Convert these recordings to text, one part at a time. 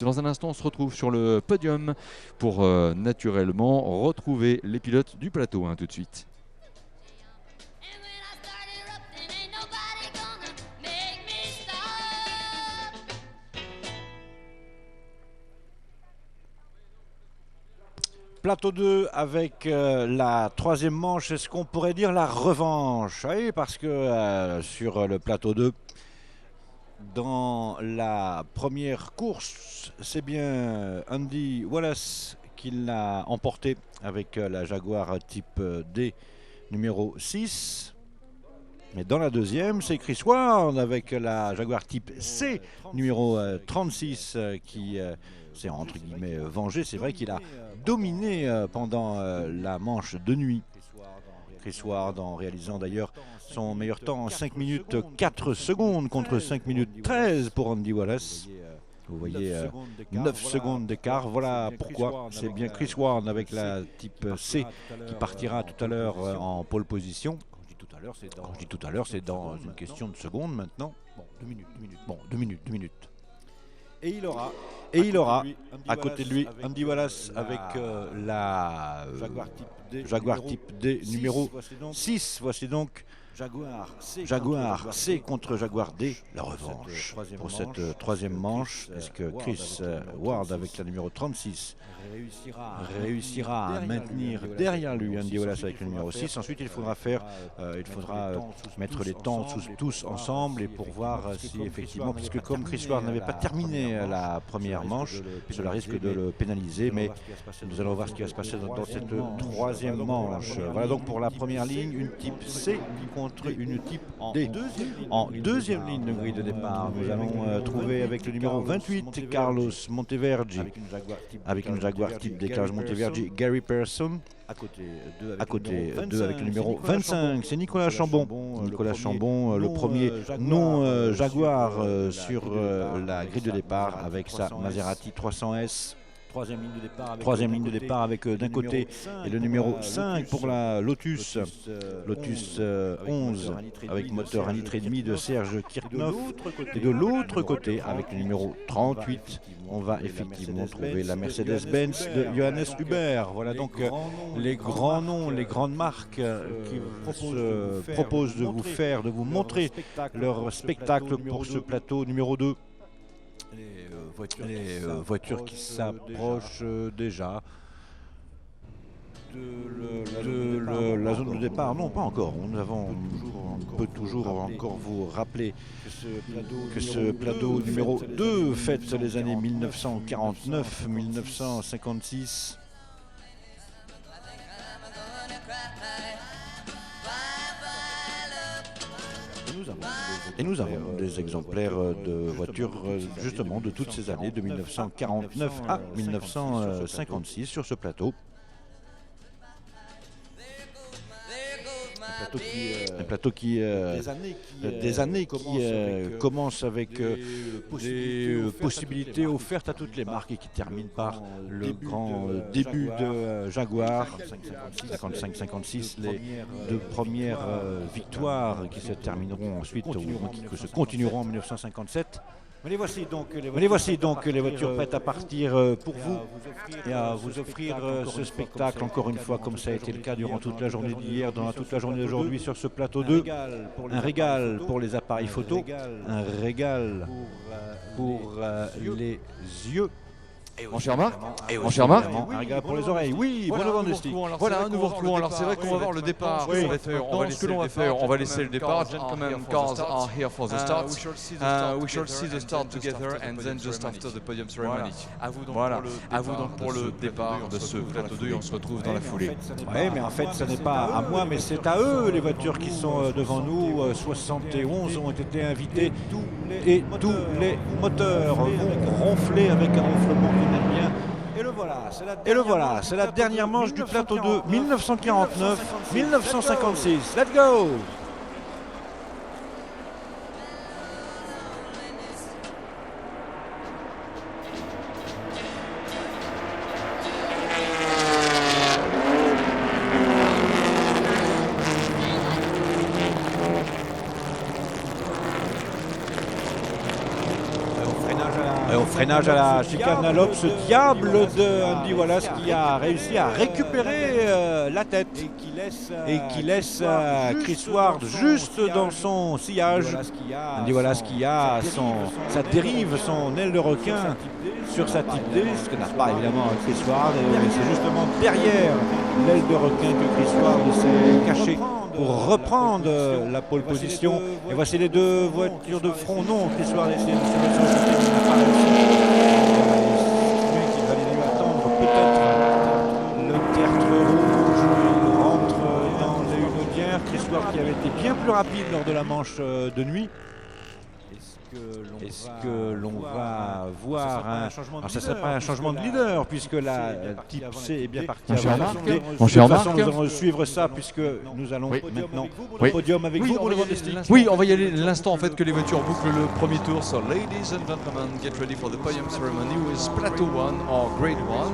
Dans un instant, on se retrouve sur le podium pour naturellement retrouver les pilotes du plateau, tout de suite. Plateau 2 avec la troisième manche, est-ce qu'on pourrait dire la revanche? Oui, parce que sur le plateau 2, dans la première course, c'est bien Andy Wallace qui l'a emporté avec la Jaguar type D numéro 6. Mais dans la deuxième, c'est Chris Ward avec la Jaguar type C numéro 36 qui s'est entre guillemets vengé. C'est vrai qu'il a dominé pendant la manche de nuit. Chris Ward en réalisant d'ailleurs son meilleur temps en 5 minutes 4 secondes contre 5 minutes 13 pour Andy Wallace. Vous voyez 9 secondes d'écart. Voilà pourquoi c'est bien Chris Ward avec la type C qui partira tout à l'heure en pole position. Quand je dis tout à l'heure, c'est dans une question de secondes maintenant. Bon, 2 minutes. Et il aura à côté de lui Andy Wallace avec la Jaguar type D numéro 6. Voici donc Jaguar C contre Jaguar D, la revanche pour cette troisième manche. Est-ce que Chris Ward avec la numéro 36 réussira à maintenir derrière lui Andy Wallace avec le numéro 6? Ensuite il faudra mettre les temps tous ensemble et pour voir si effectivement, puisque comme Chris Ward n'avait pas terminé la première manche, cela risque de le pénaliser, mais nous allons voir ce qui va se passer dans cette troisième manche. Voilà donc pour la première ligne, une type C contre une type D. En deuxième ligne de grille de départ, nous allons trouver avec le numéro 28 Carlos Monteverdi, avec une Jaguar type D Carlos Monteverdi, Gary Pearson. À côté 2 avec le numéro 25, c'est Nicolas Chambon. Nicolas Chambon, le premier non Jaguar sur la grille de départ avec sa Maserati 300S. Troisième ligne de départ avec d'un côté et le numéro 5 pour la Lotus 11 avec moteur 1,5 litre de Serge Kirchhoff. Et de l'autre côté avec le numéro 38, on va effectivement trouver la Mercedes-Benz de Johannes Huber. Voilà donc les grands noms, les grandes marques qui se proposent de vous montrer leur spectacle pour ce plateau numéro 2. Les voitures qui s'approchent déjà de la zone de départ. Non, pas encore. On peut toujours encore vous rappeler que ce plateau numéro 2 fête les années 1949-1956. Et nous avons des exemplaires de voitures justement de toutes ces années, de 1949 à 1956 sur ce plateau. Un plateau qui des années qui commence avec des possibilités offertes à toutes les marques et qui termine par le grand début de Jaguar 55-56, les deux premières victoires qui se termineront ensuite ou qui se continueront en 1957. Mais les voici donc les voitures prêtes à partir pour vous et à vous offrir ce spectacle encore une fois comme ça a été le cas durant toute la journée d'hier, durant toute la journée d'aujourd'hui sur ce plateau 2. Un régal pour les appareils photo, un régal pour les yeux. Mon cher Marc, un régal pour les oreilles. Oui, voilà, nous vous retrouvons. Alors c'est vrai qu'on va voir le départ. On va laisser le départ. Gentlemen, cars are here for the start. We shall see the start together and then just after the podium ceremony. Voilà, à vous donc pour le départ de ce plateau 2 et on se retrouve dans la foulée. Oui, mais en fait, ce n'est pas à moi, mais c'est à eux les voitures qui sont devant nous. 71 ont été invités et tous les moteurs vont ronfler avec un ronflement qui n'aime bien. Et le voilà, c'est la dernière manche du plateau 2, 1949-1956. Let's go! freinage à la chicane à l'op, ce diable de Andy Wallace qui a réussi à récupérer la tête et qui laisse Chris Ward juste dans son sillage. Andy Wallace qui a sa dérive, son aile de requin sur sa type D, ce que n'a pas évidemment Chris Ward, et c'est justement derrière l'aile de requin que Chris Ward s'est caché pour reprendre la pole position. Et voici les deux voitures de front. Non, Chris Ward essaie de se mettre sur le côté, mais il n'a pas réussi. Il va lui attendre peut-être le tertre rouge où il rentre dans les Hunaudières. Chris Ward qui avait été bien plus rapide lors de la manche de nuit. Est-ce que l'on va voir un changement de leader? Alors, ça ne serait pas un changement de leader puisque la type C est bien partie. Mon cher Marc, nous allons suivre ça puisque nous allons maintenant au podium avec vous. Oui, on va y aller l'instant en fait que les voitures bouclent le premier tour. So ladies and gentlemen, get ready for the podium ceremony with Plateau 1 or Grade 1.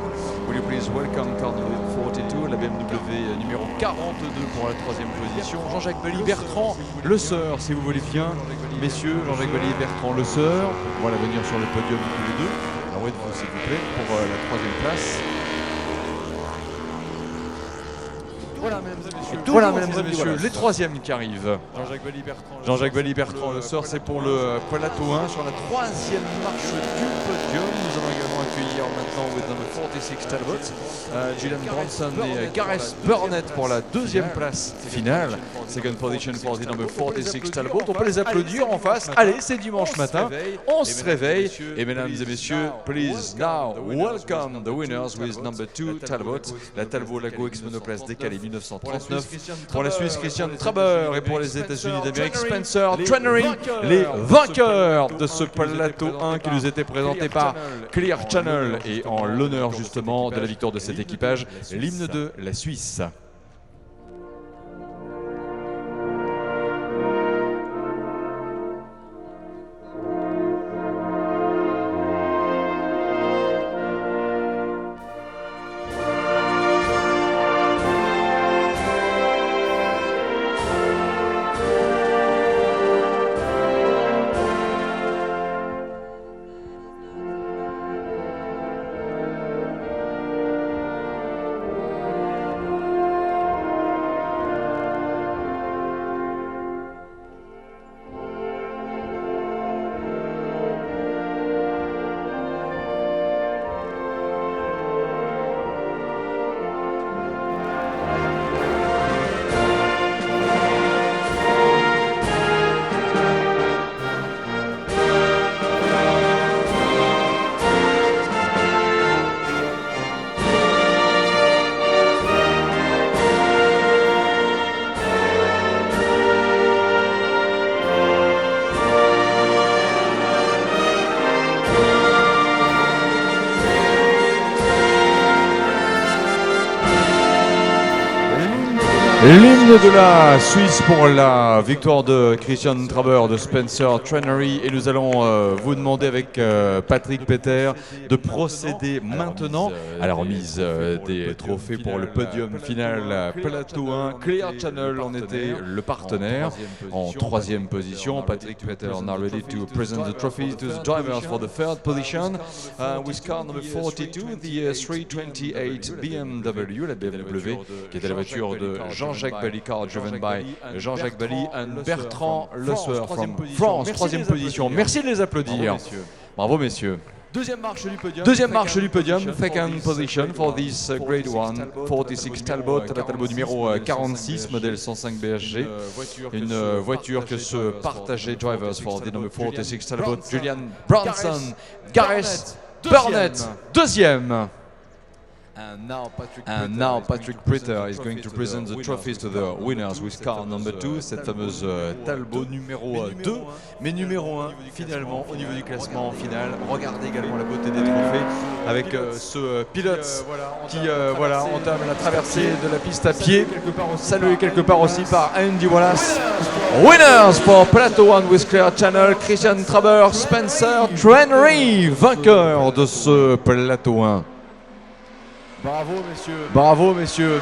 Will you please welcome car number 42, la BMW numéro 42 pour la troisième position. Jean-Jacques Belly-Bertrand, le sœur, si vous voulez bien. Messieurs, Jean-Jacques Belly-Bertrand, le sœur. Voilà, venir sur le podium tous les deux. Alors, êtes-vous s'il vous plaît pour la troisième place. Voilà, mesdames et messieurs, les troisièmes qui arrivent. Jean-Jacques Belly-Bertrand, le sort, c'est pour le Plateau 1 sur la troisième marche du podium. Nous allons également accueillir maintenant with number 46 Talbot, Julian Bronson et Gareth Burnett pour la deuxième place finale. Second position for the number 46 Talbot. On peut les applaudir en face. Allez, c'est dimanche matin. On se réveille. Et mesdames et messieurs, please now welcome the winners with number 2 Talbot. La Talbot Lago X monoplace décalée 1939. Pour la Suisse, Christian Traber, et pour les États-Unis d'Amérique, Spencer Trennery, les vainqueurs de ce Plateau 1 qui nous était présenté par Clear Channel, et en l'honneur justement de la victoire de cet équipage, l'hymne de la Suisse. L'hymne de la Suisse pour la victoire de Christian Traber, de Spencer Trennery, et nous allons vous demander avec Patrick Peter de procéder maintenant à la remise des trophées pour le podium final Plateau 1. Clear Channel en était le partenaire en troisième position. Patrick Peter now ready to present the trophies to the drivers for the third position with car number 42, the 328 BMW, la BMW qui était la voiture de Jean-Jacques Belly, car driven by Jean-Jacques Belly and Bertrand Le Sueur from France, troisième position. Merci de les applaudir. Bravo messieurs. Deuxième marche du podium, second position for this grade 1, 46 Talbot, la Talbot numéro 46, modèle 105 BHG. Une voiture que se partageaient drivers for the number 46 Talbot, Julian Bronson, Gareth Burnett, deuxième. And now Patrick Peter is going to present the trophies to the winners with car number 2, cette fameuse Talbot numéro 2, mais numéro 1 finalement au niveau du classement final. Regardez également la beauté des trophées avec ce pilote qui entame la traversée de la piste à pied, salué quelque part aussi par Andy Wallace. Winners for Plateau 1 with Clear Channel, Christian Traber, Spencer Trennery, vainqueur de ce Plateau 1. Bravo messieurs.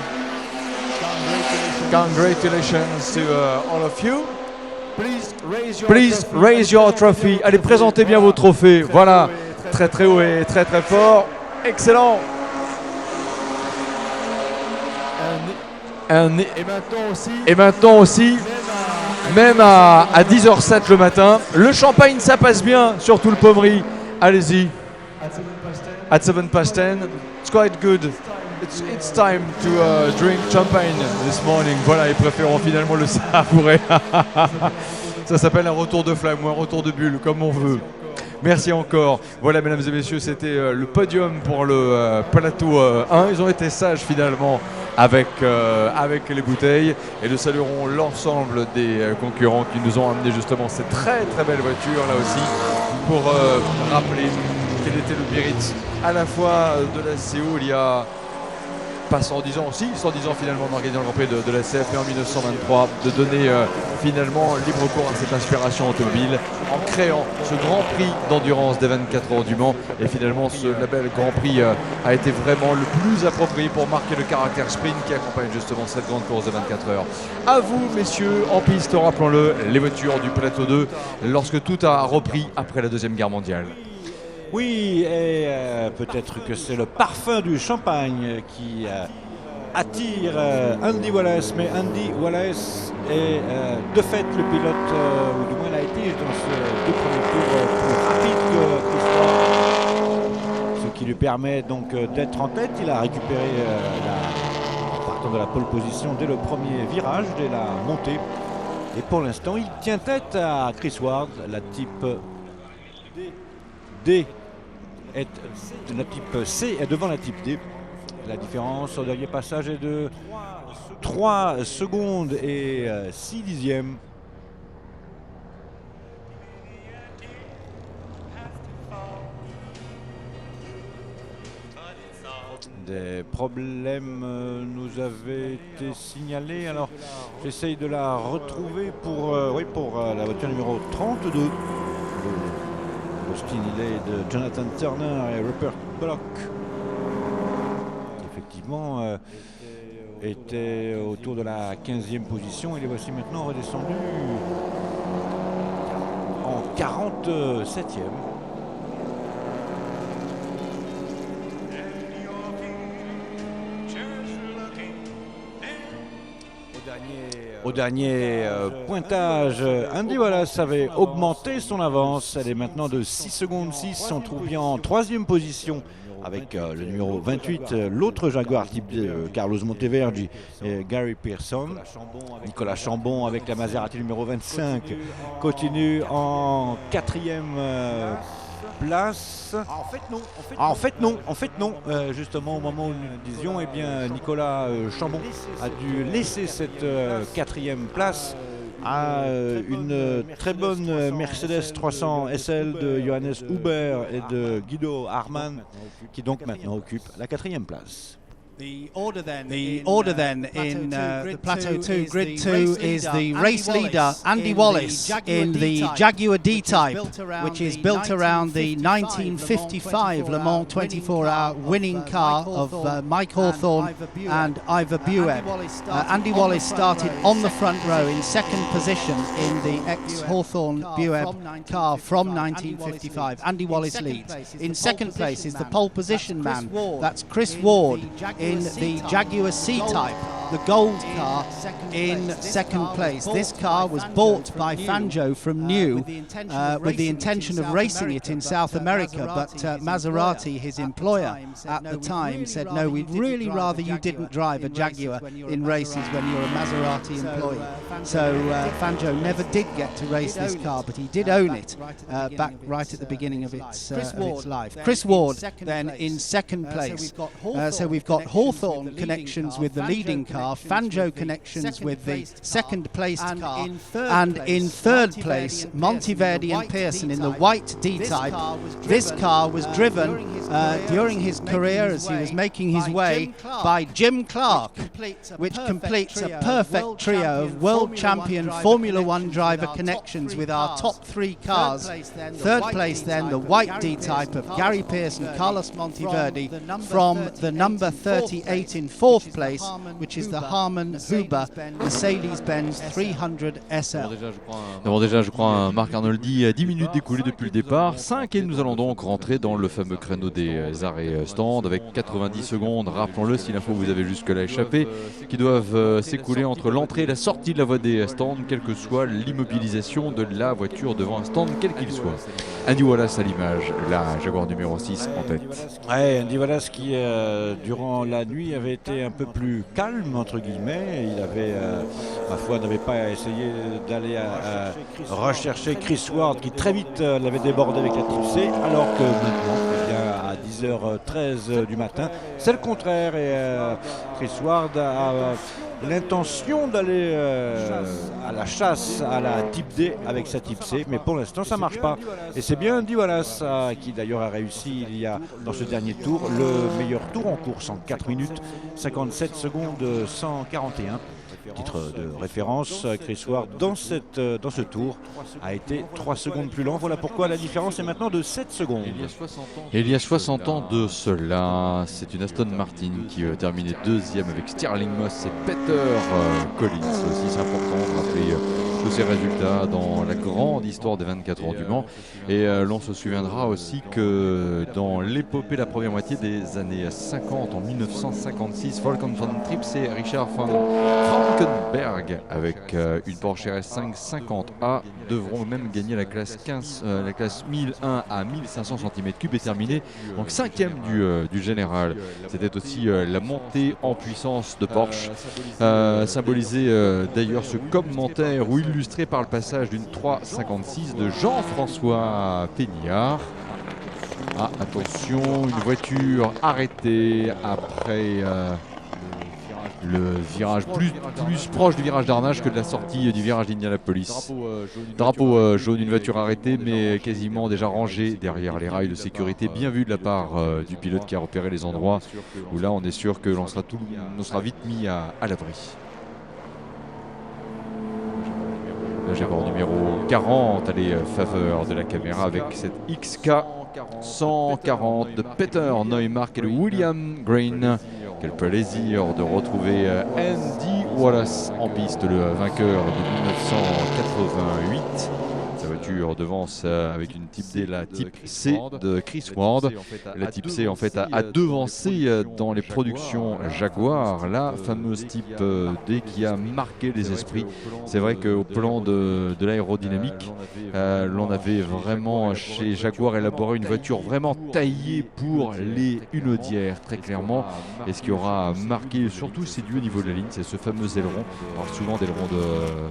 Congratulations to all of you. Please raise your trophy. Allez, présentez bien vos trophées. Voilà. très très haut et très très fort. Excellent. Et maintenant aussi, même à 10h07 le matin, le champagne ça passe bien, surtout le pommery. Allez-y. At 7:10, it's quite good. It's time to drink champagne this morning. Voilà, ils préféreront finalement le savourer. Ça s'appelle un retour de flamme ou un retour de bulle, comme on veut. Merci encore. Voilà, mesdames et messieurs, c'était le podium pour le plateau 1. Ils ont été sages finalement avec les bouteilles. Et nous saluerons l'ensemble des concurrents qui nous ont amené justement cette très très belle voiture là aussi pour rappeler quel était le mérite à la fois de la CO il y a pas 110 ans, si 110 ans finalement en organisant le Grand Prix de la CF en 1923, de donner finalement libre cours à cette inspiration automobile en créant ce Grand Prix d'endurance des 24 heures du Mans. Et finalement ce label Grand Prix a été vraiment le plus approprié pour marquer le caractère sprint qui accompagne justement cette grande course de 24 heures. À vous messieurs, en piste, rappelons-le, les voitures du plateau 2 lorsque tout a repris après la Deuxième Guerre mondiale. Oui, et peut-être que c'est le parfum du champagne qui attire Andy Wallace, mais Andy Wallace est de fait le pilote, ou du moins il a été dans ce deux premiers tours plus rapide que Chris, ce qui lui permet donc d'être en tête. Il a récupéré partant de la pole position dès le premier virage, dès la montée, et pour l'instant il tient tête à Chris Ward. La type D est la type C est devant la type D. La différence au dernier passage est de 3 secondes et 6 dixièmes. Des problèmes nous avaient été signalés. Alors j'essaye de la retrouver pour la voiture numéro 32. Le style il est de Jonathan Turner et Rupert Bullock. Effectivement, était autour de la 15e position. Et les voici maintenant redescendus en 47e. Au dernier pointage, Andy Wallace avait augmenté son avance. Elle est maintenant de 6 secondes 6. On trouve bien en 3e position avec le numéro 28, l'autre Jaguar type Carlos Monteverdi et Gary Pearson. Nicolas Chambon avec la Maserati numéro 25 continue en 4e place. En fait non. Justement au moment où nous disions, eh bien Nicolas Chambon a dû laisser cette 4e place à une très bonne Mercedes 300 SL de Johannes Huber et de Guido Harman, qui donc maintenant occupe la 4e place. The order then in the Plateau 2 Grid 2 is the race leader Andy Wallace in the Jaguar D-Type, which is built around the 1955 Le Mans 24-hour winning car of Mike Hawthorne and Ivor Bueb. Andy Wallace started on the front row in second position in the ex-Hawthorne Bueb car from 1955. Andy Wallace leads. In second place is the pole position man, that's Chris Ward, in the Jaguar C-Type, the gold car, in second place. This car was bought by Fangio from New with the intention of racing it in South America, but Maserati, his employer at the time, said no, we'd really rather you didn't drive a Jaguar in races when you're a Maserati employee. So Fangio never did get to race this car, but he did own it back right at the beginning of its life. Chris Ward then in second place. So we've got Hawthorne connections with the leading car, Fangio connections with the second placed car, and in third place Monteverdi and Pearson in the white D-Type. This car was driven during his career as he was making his way by Jim Clark, which completes a perfect trio of world champion Formula One driver connections with our top 3 cars. Third place then the white D-Type of Gary Pearson, Carlos Monteverdi, from the number 38 in fourth place, which is the Harman Huber Mercedes-Benz 300 SL. D'abord déjà, je crois, Marc Arnoldi, 10 minutes découlées depuis le départ, 5, et nous allons donc rentrer dans le fameux créneau des arrêts stand avec 90 secondes, rappelons-le, si l'info vous avez jusque-là échappé, qui doivent s'écouler entre l'entrée et la sortie de la voie des stands, quelle que soit l'immobilisation de la voiture devant un stand, quel qu'il soit. Andy Wallace à l'image, la Jaguar numéro 6 en tête. Ouais, Andy Wallace qui, durant la nuit, avait été un peu plus calme, entre guillemets. Il avait, ma foi, n'avait pas essayé d'aller rechercher Chris Ward, qui très vite l'avait débordé avec la Type C, alors que maintenant, eh bien, à 10h13 du matin, c'est le contraire. Et Chris Ward a l'intention d'aller à la chasse à la Type D avec sa Type C, mais pour l'instant ça marche pas. Et c'est bien Andy Wallace qui d'ailleurs a réussi il y a dans ce dernier tour le meilleur tour en course en 4 minutes 57 secondes 141. Titre de référence, Chris Ward dans ce tour a été 3 secondes plus lent. Voilà pourquoi la différence est maintenant de 7 secondes. Il y a 60 ans de cela, c'est une Aston Martin qui terminait deuxième avec Stirling Moss et Peter Collins. Aussi, c'est important de rappeler tous ces résultats dans la grande histoire des 24 heures du Mans. Et l'on se souviendra aussi que dans l'épopée, la première moitié des années 50, en 1956, Volkan van Trips et Richard van Frankenberg avec une Porsche RS5 50A devront même gagner la classe 1001 à 1500 cm3 et terminer donc 5e du général. C'était aussi la montée en puissance de Porsche, symbolisée d'ailleurs ce commentaire ou illustré par le passage d'une 356 de Jean-François Péniard. Ah, attention, une voiture arrêtée après le virage plus proche du virage d'Arnage que de la sortie du virage d'Indianapolis. Drapeau jaune, une voiture arrêtée mais quasiment déjà rangée derrière les rails de sécurité, bien vu de la part du pilote qui a repéré les endroits où là on est sûr que l'on sera vite mis à l'abri. La Jaguar numéro 40 à les faveurs de la caméra avec cette XK 140 de Peter Neumark et de William Green. Quel plaisir de retrouver Andy Wallace en piste, le vainqueur de 1988. Sa voiture devance avec une Type D, la Type C de Chris Ward. La Type C en fait a devancé dans les productions Jaguar la fameuse Type D qui a marqué les esprits. C'est vrai qu'au plan de l'aérodynamique, l'on avait vraiment chez Jaguar élaboré une voiture vraiment taillée pour les hunaudières très clairement. Et ce qui aura marqué surtout c'est dû au niveau de la ligne, c'est ce fameux aileron. On parle souvent d'aileron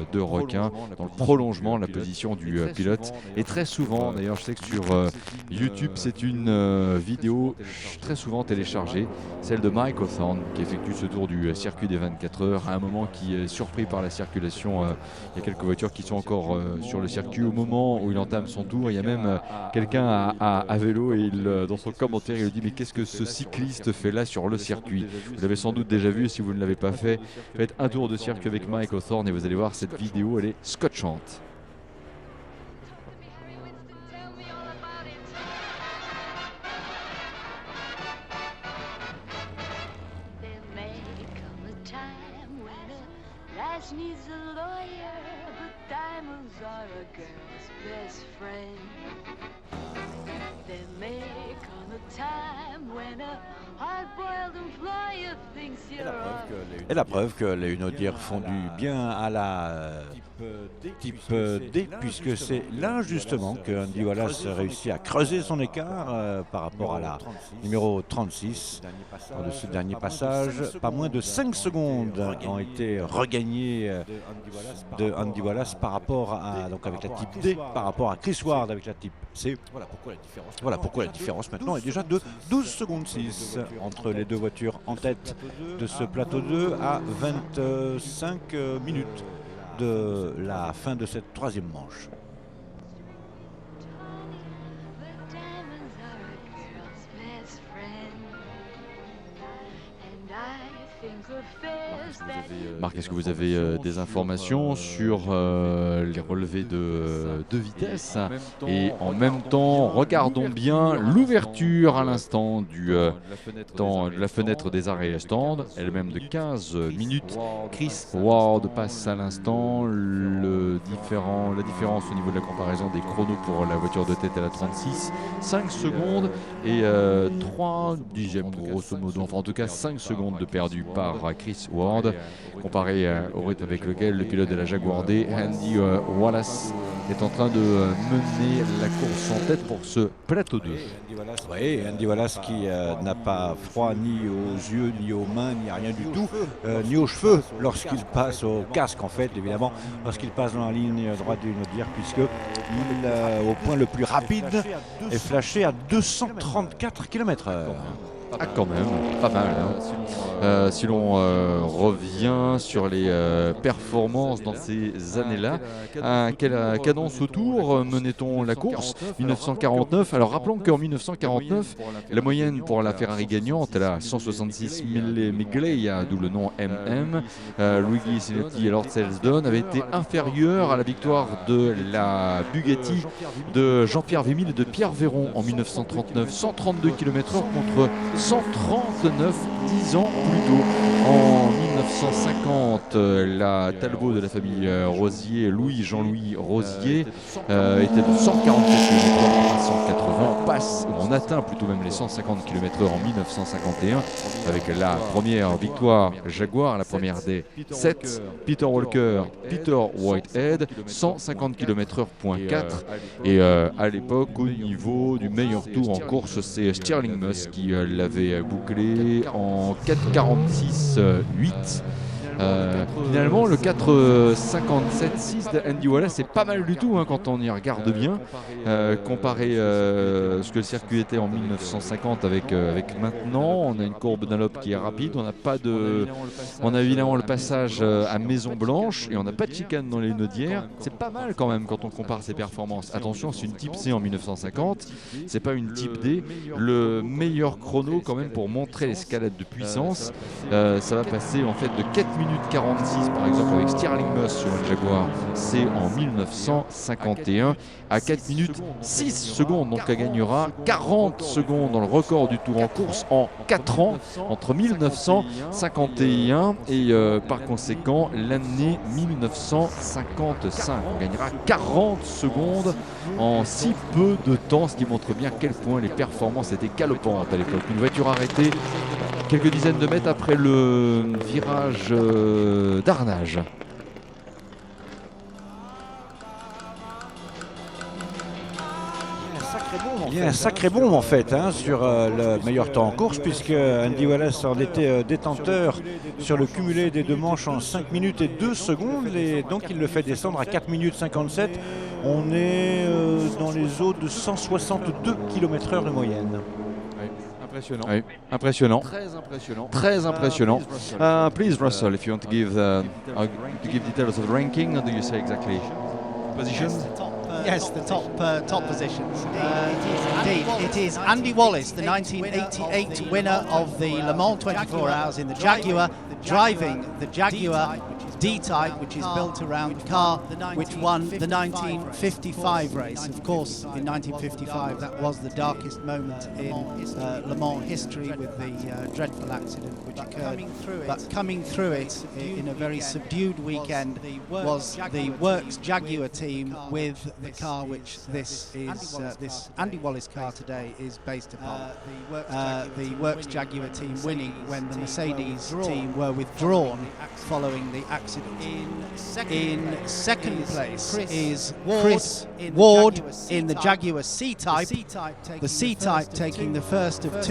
de requin dans le prolongement, la position du pilote. Et très souvent, d'ailleurs je sais que sur YouTube c'est une vidéo très souvent téléchargée, celle de Mike Hawthorne qui effectue ce tour du circuit des 24 heures à un moment qui est surpris par la circulation. Il y a quelques voitures qui sont encore sur le circuit au moment où il entame son tour. Il y a même quelqu'un à vélo et dans son commentaire il dit mais qu'est-ce que ce cycliste fait là sur le circuit? Vous l'avez sans doute déjà vu, si vous ne l'avez pas fait, faites un tour de circuit avec Mike Hawthorne et vous allez voir cette vidéo, elle est scotchante. Needs a lawyer, but diamonds are a girl's best friend. There may come a time when a hard-boiled employer thinks you're Et la preuve que les hunaudières font du bien à la Type D, puisque c'est là justement que Andy Wallace réussit à creuser son écart par rapport à la numéro 36. Lors de ce dernier passage, pas moins de 5 secondes ont été regagnées de Andy Wallace par rapport à, donc avec la Type D, par rapport à Chris Ward avec la Type C. Voilà pourquoi la différence maintenant est déjà de 12 secondes 6 entre les deux voitures en tête de ce plateau 2 à 25 minutes de la fin de cette troisième manche. Marc, est-ce que vous avez des informations sur les relevés de vitesse? Et en même temps, regardons bien l'ouverture à l'instant de la fenêtre des arrêts stand, elle-même de 15 minutes. Chris Ward passe à l'instant. La différence au niveau de la comparaison des chronos pour la voiture de tête à la 36, 5 secondes et 3 dixièmes grosso modo, enfin en tout cas 5 secondes de perdu par Chris Ward, comparé au rythme avec lequel le pilote de la Jaguar D, Andy Wallace, est en train de mener la course en tête pour ce plateau 2. Oui, Andy Wallace qui n'a pas froid ni aux yeux, ni aux mains, ni à rien du tout, ni aux cheveux lorsqu'il passe au casque en fait, évidemment, lorsqu'il passe dans la ligne droite d'une audière, puisque au point le plus rapide est flashé à 234 km/h. Ah, quand même, pas mal. Hein. Si l'on revient sur les performances dans ces années-là, à quelle cadence autour menait-on la course? 1949. Alors rappelons qu'en 1949, la moyenne pour la Ferrari gagnante, elle a 166 miglia, d'où le nom MM. Luigi Sinetti et Lord Selsdon avaient été inférieurs à la victoire de la Bugatti de Jean-Pierre Vémile et de Pierre Véron en 1939. 132 km/h contre 139 10 ans plus tôt. En 1950, la Talbot de la famille Rosier, Louis-Jean-Louis Rosier, était de 144 km/h à 180. On atteint plutôt même les 150 km/h en 1951 avec la première victoire Jaguar, la première des 7. Peter Walker, Peter Whitehead, 150 km/h.4. Et à l'époque, au niveau du meilleur tour en course, c'est Stirling Moss qui l'avait bouclé en 4,46,8. Finalement, le 4,57,6 d'Andy Wallace, c'est pas mal du tout hein, quand on y regarde bien. Comparé ce que le circuit était en 1950 avec maintenant, on a une courbe Dunlop qui est rapide. On a évidemment le passage à Maison Blanche et on n'a pas de chicane dans les Naudières. C'est pas mal quand même quand on compare ces performances. Attention, c'est une Type C en 1950, c'est pas une Type D. Le meilleur chrono quand même pour montrer l'escalade de puissance, ça va passer en fait de 4 minutes 46 par exemple avec Stirling Moss sur une Jaguar, c'est en 1951 à 4 minutes 6 secondes, donc elle gagnera 40 secondes dans le record du tour en course en 4 ans entre 1951 et par conséquent l'année 1955. On gagnera 40 secondes en si peu de temps, ce qui montre bien à quel point les performances étaient galopantes à l'époque. Une voiture arrêtée quelques dizaines de mètres après le virage d'Arnage. Il y a un sacré bond en fait hein, sur le meilleur temps en course, puisque Andy Wallace en était détenteur sur le cumulé des deux manches en 5 minutes et 2 secondes et donc il le fait descendre à 4 minutes 57. On est dans les eaux de 162 km/h de moyenne. Impressionnant. Oui, impressionnant. Très impressionnant. Très impressionnant. Please, Russell, if you want to give details of the ranking, how do you say exactly? Position? Yes, the top positions. Indeed, it is Andy Wallace, the 1988 winner of the Le Mans 24 Hours in the Jaguar, driving the Jaguar D-Type, which is built around the car which won the 1955 race. Of course, in 1955, that was the darkest moment in Le Mans history with the dreadful accident which occurred. But coming through it in a very subdued weekend was the Works Jaguar team with the car which this Andy Wallace car today is based upon. The Works Jaguar team winning when the Mercedes team were withdrawn following the accident. In second place is Chris Ward in the Jaguar C-Type. The C-Type taking the first of the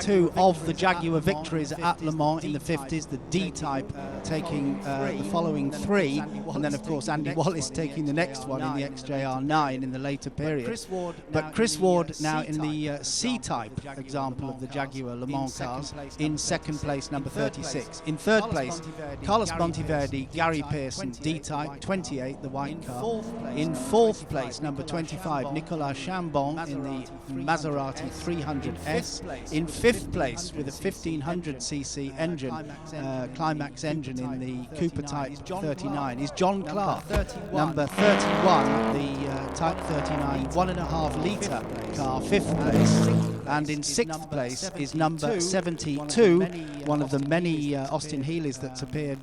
two of the Jaguar victories at Le Mans in the 50s. The D-Type taking the following 3, and then of course Andy Wallace taking the next one in the XJR9 in the later period. But Chris Ward now in the C-Type example of the Jaguar Le Mans cars in second place, number 36. In third place, Carlos Monteverdi, Gary Pearson, D-Type, 28, the white car. In fourth place, number 25, Nicolas Chambon in the Maserati 300S. In fifth place, with a 1500cc engine, Climax engine in the Cooper Type 39, is John Clark, number 31, the Type 39 1.5 litre car, fifth place. And in sixth place is number 72, one of the many Austin Healey's that's appeared,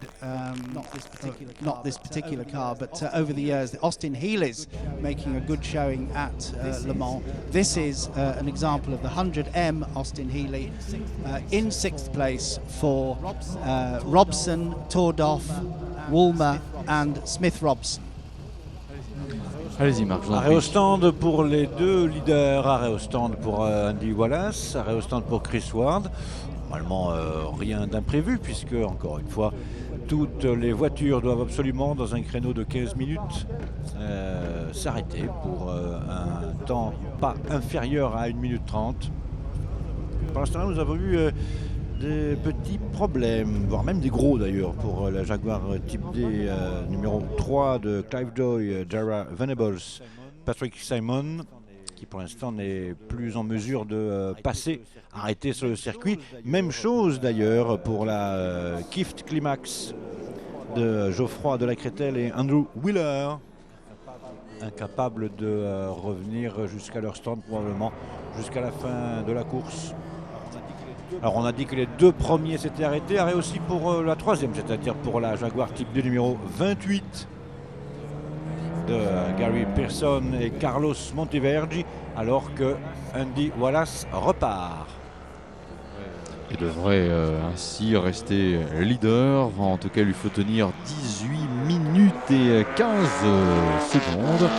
not this particular car, but over the years, the Austin Healey's making a good showing at Le Mans. This is an example of the 100M Austin Healey. In sixth place for Robson, Tordoff, Woolmer and Smith-Robson. Allez-y Marc, je vous en Arrêt au prie. stand pour les deux leaders, arrêt au stand pour Andy Wallace, arrêt au stand pour Chris Ward. Normalement rien d'imprévu puisque, encore une fois, toutes les voitures doivent absolument dans un créneau de 15 minutes s'arrêter pour un temps pas inférieur à 1 minute 30. Pour l'instant, nous avons eu des petits problèmes, voire même des gros d'ailleurs, pour la Jaguar Type D numéro 3 de Clive Joy, Jarrah Venables, Patrick Simon, qui pour l'instant n'est plus en mesure de passer, arrêter sur le circuit. Même chose d'ailleurs pour la Kift Climax de Geoffroy de la Crételle et Andrew Wheeler, incapables de revenir jusqu'à leur stand, probablement jusqu'à la fin de la course. Alors on a dit que les deux premiers s'étaient arrêtés, arrêt aussi pour la troisième, c'est-à-dire pour la Jaguar Type D numéro 28 de Gary Pearson et Carlos Monteverdi, alors que Andy Wallace repart. Il devrait ainsi rester leader. En tout cas, il lui faut tenir 18 minutes et 15 secondes.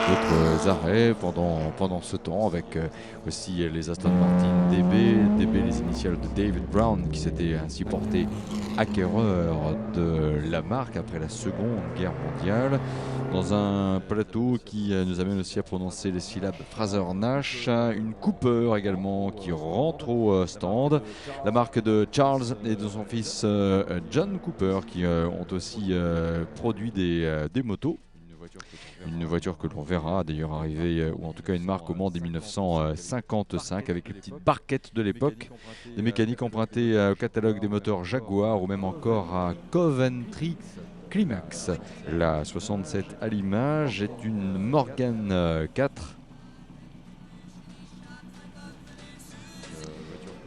D'autres arrêts pendant ce temps, avec aussi les Aston Martin DB, les initiales de David Brown, qui s'était ainsi porté acquéreur de la marque après la Seconde Guerre mondiale, dans un plateau qui nous amène aussi à prononcer les syllabes Fraser-Nash, une Cooper également qui rentre au stand, la marque de Charles et de son fils John Cooper, qui ont aussi produit des motos. Une voiture que l'on verra d'ailleurs arriver, ou en tout cas une marque au Mans dès 1955, avec les petites barquettes de l'époque, des mécaniques empruntées au catalogue des moteurs Jaguar ou même encore à Coventry Climax. La 67 à l'image est une Morgan 4.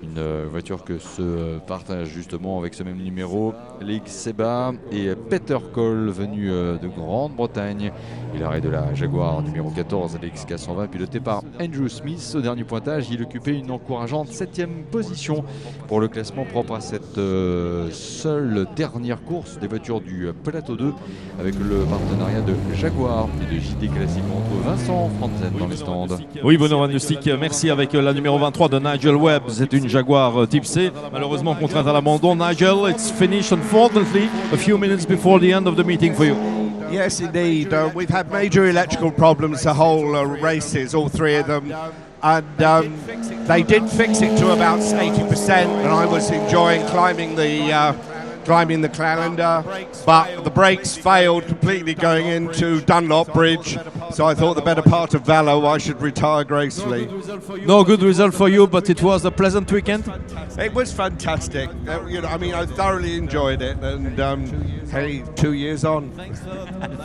Une voiture que se partage justement avec ce même numéro Leigh Seba et Peter Cole, venu de Grande-Bretagne. Et l'arrêt de la Jaguar numéro 14, la XK120, piloté par Andrew Smith. Au dernier pointage, il occupait une encourageante 7e position pour le classement propre à cette seule dernière course des voitures du Plateau 2, avec le partenariat de Jaguar et de JD Classic entre Vincent Franzen dans les stands. Oui, Benoît Van de Stick, merci, avec la numéro 23 de Nigel Webb. C'est une Jaguar Type C, malheureusement contrainte à l'abandon. Nigel, it's finished unfortunately a few minutes before the end of the meeting for you. Yes, indeed. We've had major electrical problems the whole races, all three of them. And they did fix it to about 80%, and I was enjoying climbing the calendar, but the brakes failed completely going into Dunlop Bridge, so I thought the better part of Valo I should retire gracefully. No good result for you, but it was a pleasant weekend. It was fantastic. I thoroughly enjoyed it, and hey, 2 years on.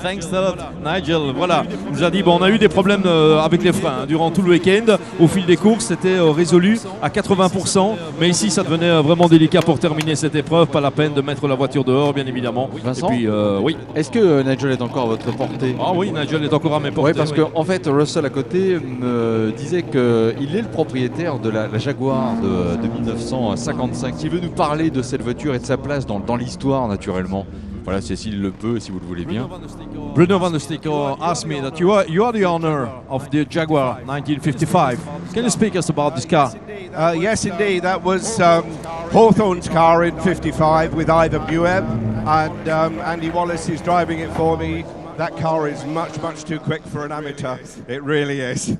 Thanks a lot, Nigel. Voilà, il nous a dit, on a eu des problèmes avec les freins durant tout le week-end. Au fil des courses, c'était résolu à 80%, mais ici, ça devenait vraiment délicat pour terminer cette épreuve. Pas la peine de mettre la voiture dehors, bien évidemment. Vincent, et puis, oui. Est-ce que Nigel est encore à votre portée? Ah oui, Nigel est encore à mes portées. Oui, parce qu'en fait, Russell à côté me disait qu'il est le propriétaire de la Jaguar de 1955. Il veut nous parler de cette voiture et de sa place dans l'histoire, naturellement. Voilà, c'est s'il le peut, si vous le voulez bien. Bruno Van de Stick asked me that you are the owner of the Jaguar 1955. Can you speak us about this car? Yes, indeed. That was Hawthorne's car in 55 with Ivan Bueb, and Andy Wallace is driving it for me. That car is much, much too quick for an amateur. It really is.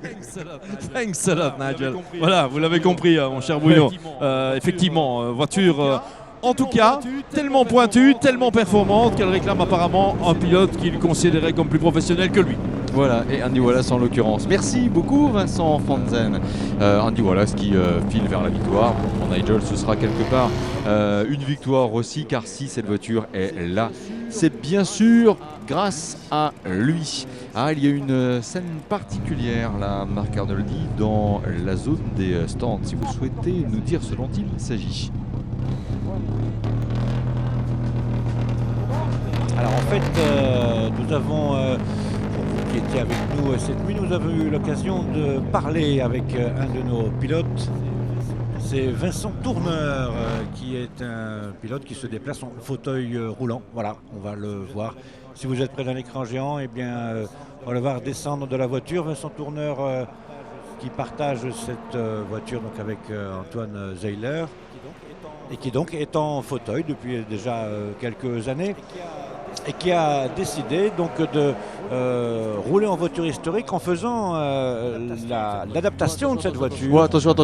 Thanks a lot, Nigel. Voilà, vous l'avez compris, mon cher Bruno. Effectivement, voiture En tout cas, tellement pointue, tellement performante qu'elle réclame apparemment un pilote qu'il considérait comme plus professionnel que lui. Voilà, et Andy Wallace en l'occurrence. Merci beaucoup Vincent Fanzen. Andy Wallace qui file vers la victoire. Pour Nigel, ce sera quelque part une victoire aussi, car si cette voiture est là, c'est bien sûr grâce à lui. Ah, il y a une scène particulière, là, Marc Arnoldi, dans la zone des stands. Si vous souhaitez nous dire ce dont il s'agit. Alors en fait, nous avons, pour vous qui étiez avec nous cette nuit, nous avons eu l'occasion de parler avec un de nos pilotes. C'est Vincent Tourneur, qui est un pilote qui se déplace en fauteuil roulant. Voilà, on va le voir. Si vous êtes près d'un écran géant, eh bien, on va le voir descendre de la voiture. Vincent Tourneur qui partage cette voiture donc, avec Antoine Zeiler et qui donc est en fauteuil depuis déjà quelques années et qui a décidé donc de rouler en voiture historique en faisant l'adaptation de cette voiture. Ouais, attention,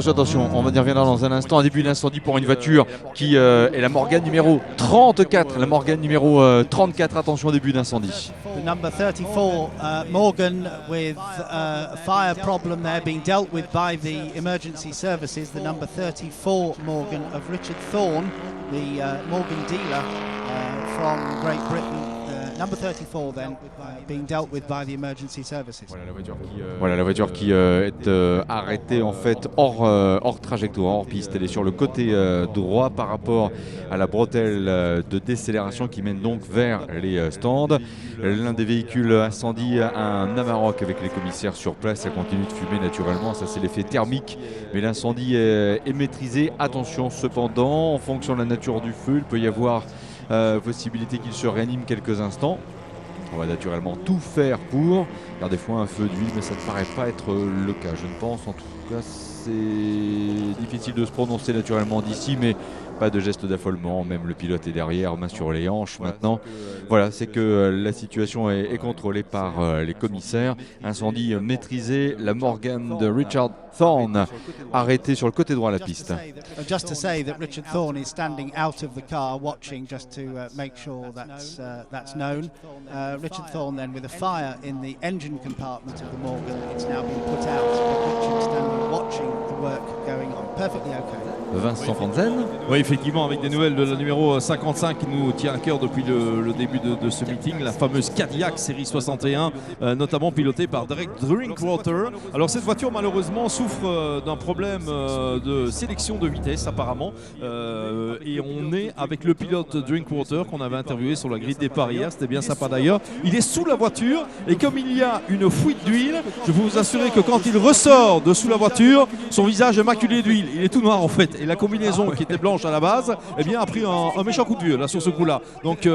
on va y revenir dans un instant. Un début d'incendie pour une voiture qui est la Morgan numéro 34. La Morgan numéro 34, attention au début d'incendie. The number 34 Morgan with a fire problem there being dealt with by the emergency services. The number 34 Morgan of Richard Thorne, the Morgan dealer from Great Britain. Number 34 then being dealt with by the emergency services. Voilà la voiture qui est arrêtée en fait hors trajectoire, hors piste. Elle est sur le côté droit par rapport à la bretelle de décélération qui mène donc vers les stands. L'un des véhicules incendie a un Amarok avec les commissaires sur place. Ça continue de fumer naturellement, ça c'est l'effet thermique. Mais l'incendie est maîtrisé. Attention cependant, en fonction de la nature du feu, il peut y avoir possibilité qu'il se réanime quelques instants. On va naturellement tout faire pour. Car des fois un feu d'huile, mais ça ne paraît pas être le cas. Je ne pense, en tout cas, c'est difficile de se prononcer naturellement d'ici, mais pas de geste d'affolement. Même le pilote est derrière, main sur les hanches maintenant. Voilà, c'est que la situation est contrôlée par les commissaires. Incendie maîtrisé. La Morgan de Richard Thorne arrêtée sur le côté droit de la piste. Just to say that Richard Thorne is standing out of the car watching, just to make sure that's known. Richard Thorne then with a fire in the engine compartment of the Morgan. It's now been put out, but Richard standing watching the work going on. Perfectly okay. Vincent Fanzen. Oui, effectivement, avec des nouvelles de la numéro 55 qui nous tient à cœur depuis le début de ce meeting, la fameuse Cadillac série 61, notamment pilotée par Derek Drinkwater. Alors cette voiture malheureusement souffre d'un problème de sélection de vitesse apparemment, et on est avec le pilote Drinkwater qu'on avait interviewé sur la grille de départ hier, c'était bien sympa d'ailleurs. Il est sous la voiture et comme il y a une fuite d'huile, je peux vous assurer que quand il ressort de sous la voiture, son visage est maculé d'huile, il est tout noir en fait. Et la combinaison qui était blanche à la base, eh bien, a pris un méchant coup de vieux là sur ce coup-là. Donc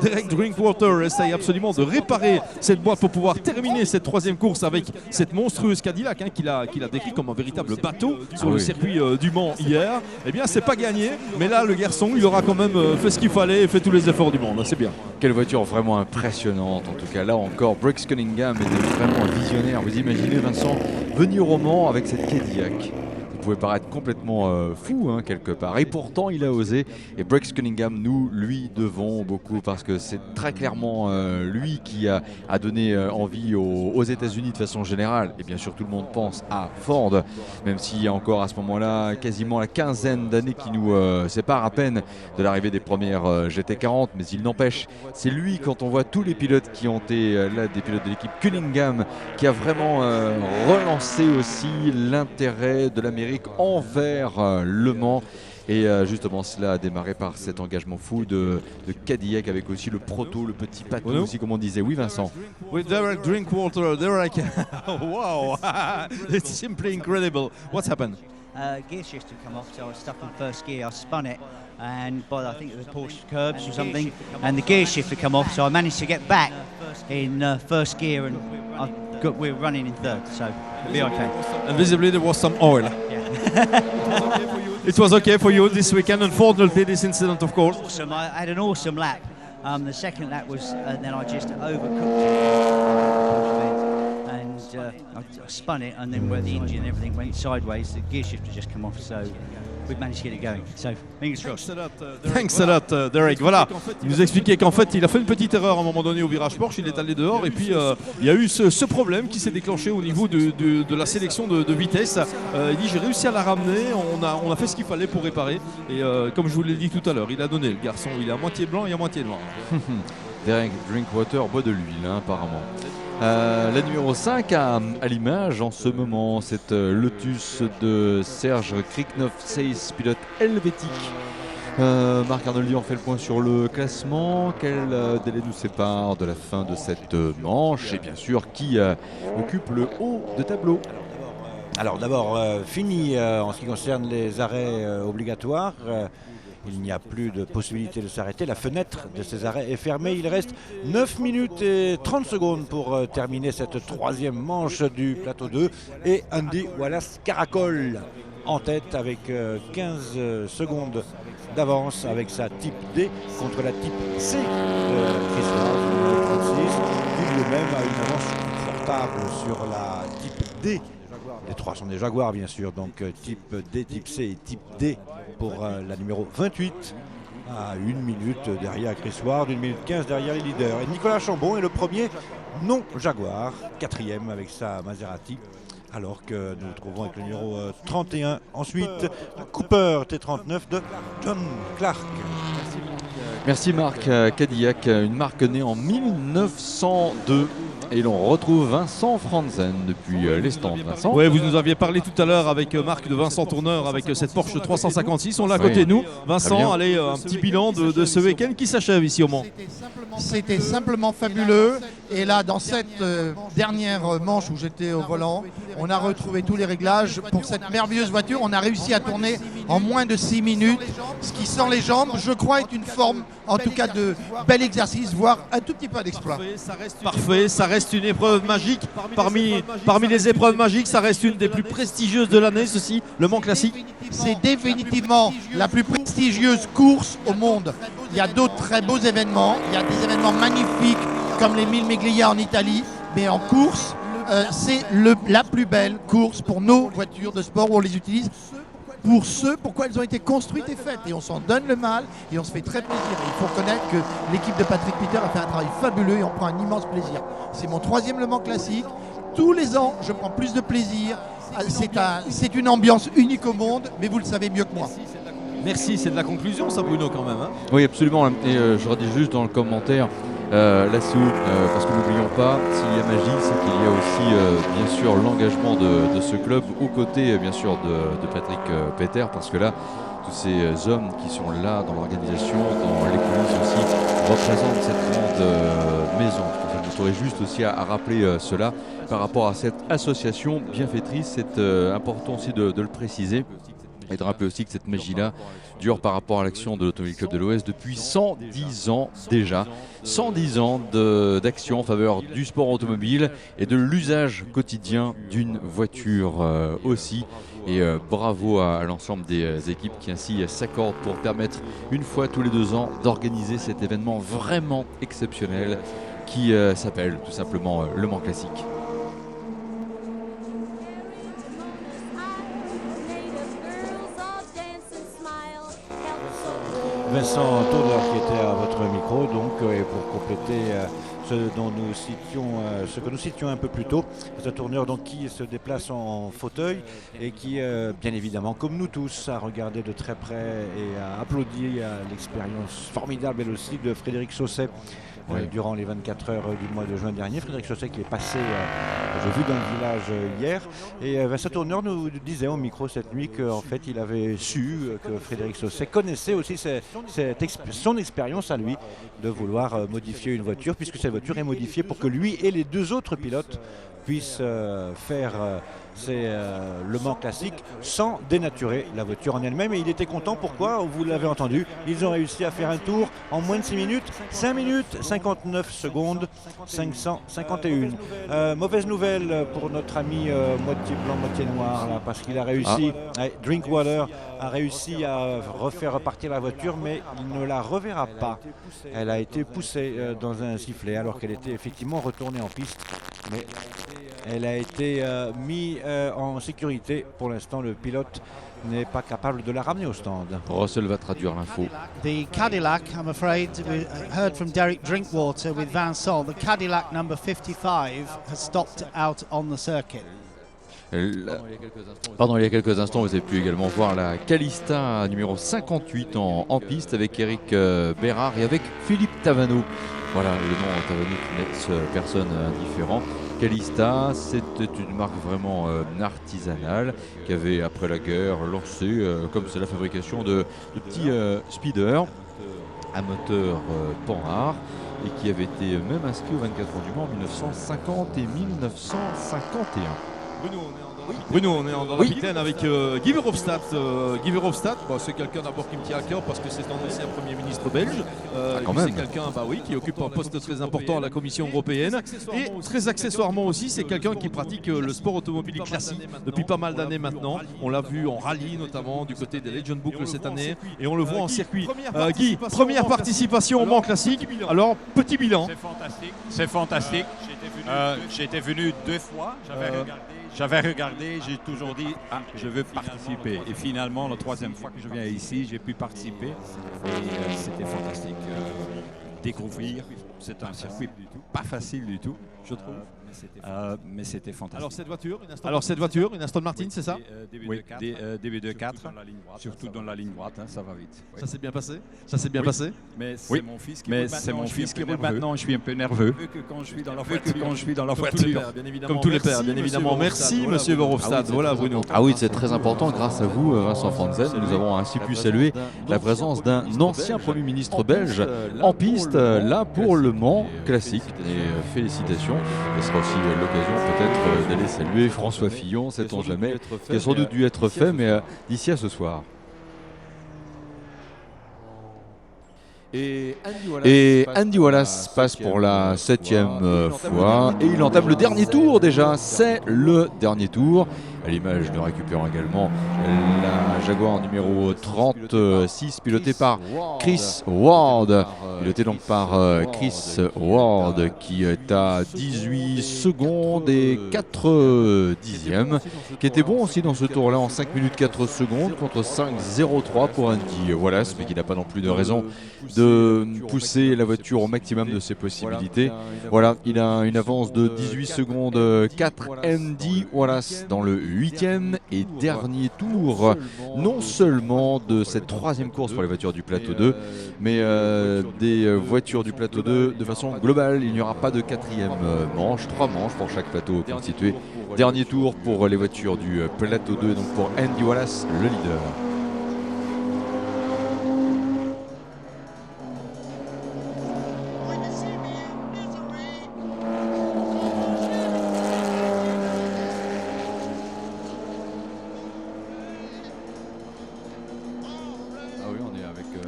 Derek Drinkwater essaye absolument de réparer cette boîte pour pouvoir terminer cette troisième course avec cette monstrueuse Cadillac qu'il a décrit comme un véritable bateau sur le circuit du Mans hier. Eh bien, c'est pas gagné, mais là, le garçon, il aura quand même fait ce qu'il fallait et fait tous les efforts du monde. C'est bien. Quelle voiture vraiment impressionnante. En tout cas, là encore, Brooks Cunningham était vraiment un visionnaire. Vous imaginez, Vincent, venir au Mans avec cette Cadillac. Pouvait paraître complètement fou quelque part, et pourtant il a osé. Et Brooks Cunningham, nous lui devons beaucoup, parce que c'est très clairement lui qui a donné envie aux États-Unis de façon générale, et bien sûr tout le monde pense à Ford, même s'il y a encore à ce moment-là quasiment la quinzaine d'années qui nous séparent à peine de l'arrivée des premières GT40, mais il n'empêche, c'est lui, quand on voit tous les pilotes qui ont été là, des pilotes de l'équipe Cunningham, qui a vraiment relancé aussi l'intérêt de l'Amérique envers Le Mans. Et justement cela a démarré par cet engagement fou de Cadillac, avec aussi le proto, le petit patou aussi, comme on disait. Oui, Vincent. With Derek Drinkwater, Derek, wow, it's simply incredible. What's happened? Gear shift had come off, so I was stuck in first gear. I spun it, and I think it was Porsche curbs or something, and the gear shift had come off, so I managed to get back in first gear, and we're running in third, so it'll be okay. And visibly there was some oil. Yeah. It was okay for you this weekend, unfortunately this incident, of course. Awesome, I had an awesome lap. The second lap was, then I just overcooked it. And I spun it, and then where the engine and everything went sideways, the gear shift had just come off, so we've managed to get it going. So, fingers crossed. Thanks a lot, Derek. Voilà, il nous expliquait qu'en fait, il a fait une petite erreur à un moment donné au virage Porsche, il est allé dehors et puis il y a eu ce problème qui s'est déclenché au niveau de la sélection de vitesse. Il dit j'ai réussi à la ramener, on a fait ce qu'il fallait pour réparer et comme je vous l'ai dit tout à l'heure, il a donné le garçon, il est à moitié blanc et à moitié noir. Derek Drinkwater boit de l'huile, hein, apparemment. La numéro 5 à l'image en ce moment, cette Lotus de Serge Kriknov, 16 pilote helvétique. Marc Arnoldi en fait le point sur le classement. Quel délai nous sépare de la fin de cette manche et bien sûr qui occupe le haut de tableau? Alors d'abord, fini en ce qui concerne les arrêts obligatoires. Il n'y a plus de possibilité de s'arrêter. La fenêtre de ces arrêts est fermée. Il reste 9 minutes et 30 secondes pour terminer cette troisième manche du plateau 2. Et Andy Wallace caracole en tête avec 15 secondes d'avance avec sa type D contre la type C de Christophe 36. Il lui-même a une avance confortable sur la type D. Les trois sont des Jaguars bien sûr, donc type D, type C et type D pour la numéro 28 à 1 minute derrière Chris Ward, 1 minute 15 derrière les leaders. Et Nicolas Chambon est le premier non Jaguar, quatrième avec sa Maserati, alors que nous nous trouvons avec le numéro 31 ensuite, Cooper T39 de John Clark. Merci Marc. Cadillac, une marque née en 1902. Et l'on retrouve Vincent Franzen depuis les stands. Vincent. Oui, vous nous aviez parlé tout à l'heure avec Marc de Vincent Tourneur avec cette Porsche 356. On l'a à côté de nous. Vincent, allez, un petit bilan de ce week-end qui s'achève ici au Mans. C'était simplement fabuleux. Et là, dans cette dernière manche où j'étais au volant, on a retrouvé tous les réglages. Pour cette merveilleuse voiture, on a réussi à tourner en moins de 6 minutes. Ce qui, sans les jambes, je crois, est une forme, en tout cas, de bel exercice, voire un tout petit peu d'exploit. Parfait, ça reste une épreuve magique. Parmi les épreuves magiques, ça reste une des plus prestigieuses de l'année, ceci, le Mans Classique. C'est définitivement la plus prestigieuse course au monde. Il y a d'autres très beaux événements. Il y a des événements magnifiques comme les 1000 Meglia en Italie. Mais en course, c'est la plus belle course pour nos voitures de sport où on les utilise. Pour pourquoi elles ont été construites et faites. Et on s'en donne le mal et on se fait très plaisir. Et il faut reconnaître que l'équipe de Patrick Peter a fait un travail fabuleux et on prend un immense plaisir. C'est mon 3e Le Mans Classique. Tous les ans, je prends plus de plaisir. C'est une ambiance unique au monde, mais vous le savez mieux que moi. Merci, c'est de la conclusion ça Bruno quand même. Hein. Oui absolument, et je redis juste dans le commentaire, l'assaut, parce que n'oublions pas, s'il y a magie, c'est qu'il y a aussi bien sûr l'engagement de ce club aux côtés bien sûr de Patrick Peter, parce que là, tous ces hommes qui sont là dans l'organisation, dans les coulisses aussi, représentent cette grande maison. Je serais juste aussi à rappeler cela par rapport à cette association bienfaitrice, c'est important aussi de le préciser. Et de rappeler aussi que cette magie-là dure par rapport à l'action de l'Automobile Club de l'Ouest depuis 110 ans déjà. 110 ans d'action en faveur du sport automobile et de l'usage quotidien d'une voiture aussi. Et bravo à l'ensemble des équipes qui ainsi s'accordent pour permettre une fois tous les 2 ans d'organiser cet événement vraiment exceptionnel qui s'appelle tout simplement Le Mans Classique. Vincent Tourneur qui était à votre micro, donc et pour compléter ce que nous citions un peu plus tôt, Vincent Tourneur donc qui se déplace en fauteuil et qui bien évidemment comme nous tous a regardé de très près et a applaudi à l'expérience formidable elle aussi de Frédéric Sausset durant les 24 heures du mois de juin dernier. Frédéric Sausset qui est passé, j'ai vu dans le village hier, et Vincent Tourneur nous disait au micro cette nuit qu'en fait il avait su que Frédéric Sausset connaissait aussi son expérience à lui de vouloir modifier une voiture, puisque cette voiture est modifiée pour que lui et les 2 autres pilotes puissent faire Le Mans Classique sans dénaturer la voiture en elle-même. Et il était content, pourquoi? Vous l'avez entendu, ils ont réussi à faire un tour en moins de 6 minutes, 5 minutes 59 secondes 551. Mauvaise nouvelle pour notre ami moitié blanc moitié noir là, parce qu'il a réussi, Drinkwater a réussi à refaire repartir la voiture, mais il ne la reverra pas. Elle a été poussée dans un sifflet alors qu'elle était effectivement retournée en piste, mais Elle a été mise en sécurité. Pour l'instant, le pilote n'est pas capable de la ramener au stand. Russell va traduire l'info. The Cadillac, I'm afraid, we heard from Derek Drinkwater with Vincent, the Cadillac number 55 has stopped out on the circuit. Pardon, il y a quelques instants, vous avez pu également voir la Calista numéro 58 en piste avec Eric Bérard et avec Philippe Tavano. Voilà, le nom Tavano qui laisse personne indifférent. Calista, c'était une marque vraiment artisanale qui avait, après la guerre, lancé, comme c'est la fabrication de petits speeders à moteur Panhard et qui avait été même inscrit au 24 heures du Mans en 1950 et 1951. Bruno, on est dans la Pitaine avec Guy Verhofstadt. Guy Verhofstadt, c'est quelqu'un d'abord qui me tient à cœur parce que c'est un ancien Premier ministre belge. C'est quelqu'un qui occupe un poste très important à la Commission européenne. Et très accessoirement aussi, c'est quelqu'un qui pratique le sport automobile classique depuis pas mal d'années maintenant. On l'a vu en rallye notamment du côté des Legend Boucle cette année. Et on le voit en circuit. Guy, première participation au Mans classique. Alors, petit bilan. C'est fantastique. J'étais venu 2 fois. J'avais regardé, j'ai toujours dit je veux participer. Et finalement, la 3e fois que je viens ici, j'ai pu participer. Et c'était fantastique. Découvrir, c'est un circuit pas facile du tout, je trouve. Mais c'était fantastique. Alors cette voiture, une Aston Martin, c'est ça? Oui, DB24, surtout dans la ligne droite, ça va vite. Ça s'est bien passé? Ça s'est bien passé? Mais c'est mon fils qui roule maintenant, je suis un peu nerveux. Quand je suis dans la voiture. Comme tous les pères, bien évidemment. Merci, monsieur Verhofstadt. Voilà, Bruno. Ah oui, c'est très important. Grâce à vous, Vincent Franzen, nous avons ainsi pu saluer la présence d'un ancien Premier ministre belge en piste, là pour le Mans classique. Et félicitations. Ce sera aussi l'occasion peut-être d'aller saluer François Fillon, sait-on jamais, qui a sans doute dû être fait, mais d'ici à ce soir. Et Andy Wallace passe pour la 7e fois et il entame le dernier tour déjà. C'est le dernier tour. À l'image, nous récupérons également la Jaguar numéro 36 pilotée par Chris Ward. Pilotée donc par Chris Ward qui est à 18 secondes et 4 dixièmes. Qui était bon aussi dans ce tour-là en 5 minutes 4 secondes contre 5,03 pour Andy Wallace, mais qui n'a pas non plus de raison de pousser la voiture au maximum de ses possibilités. Voilà, il a une avance de 18 secondes 4 Andy Wallace dans le 8e et dernier tour, non seulement de cette 3e course pour les voitures du plateau 2, mais des voitures du plateau 2 de façon globale. Il n'y aura pas de 4e manche, 3 manches pour chaque plateau constitué. Dernier tour pour les voitures du plateau 2, donc pour Andy Wallace, le leader.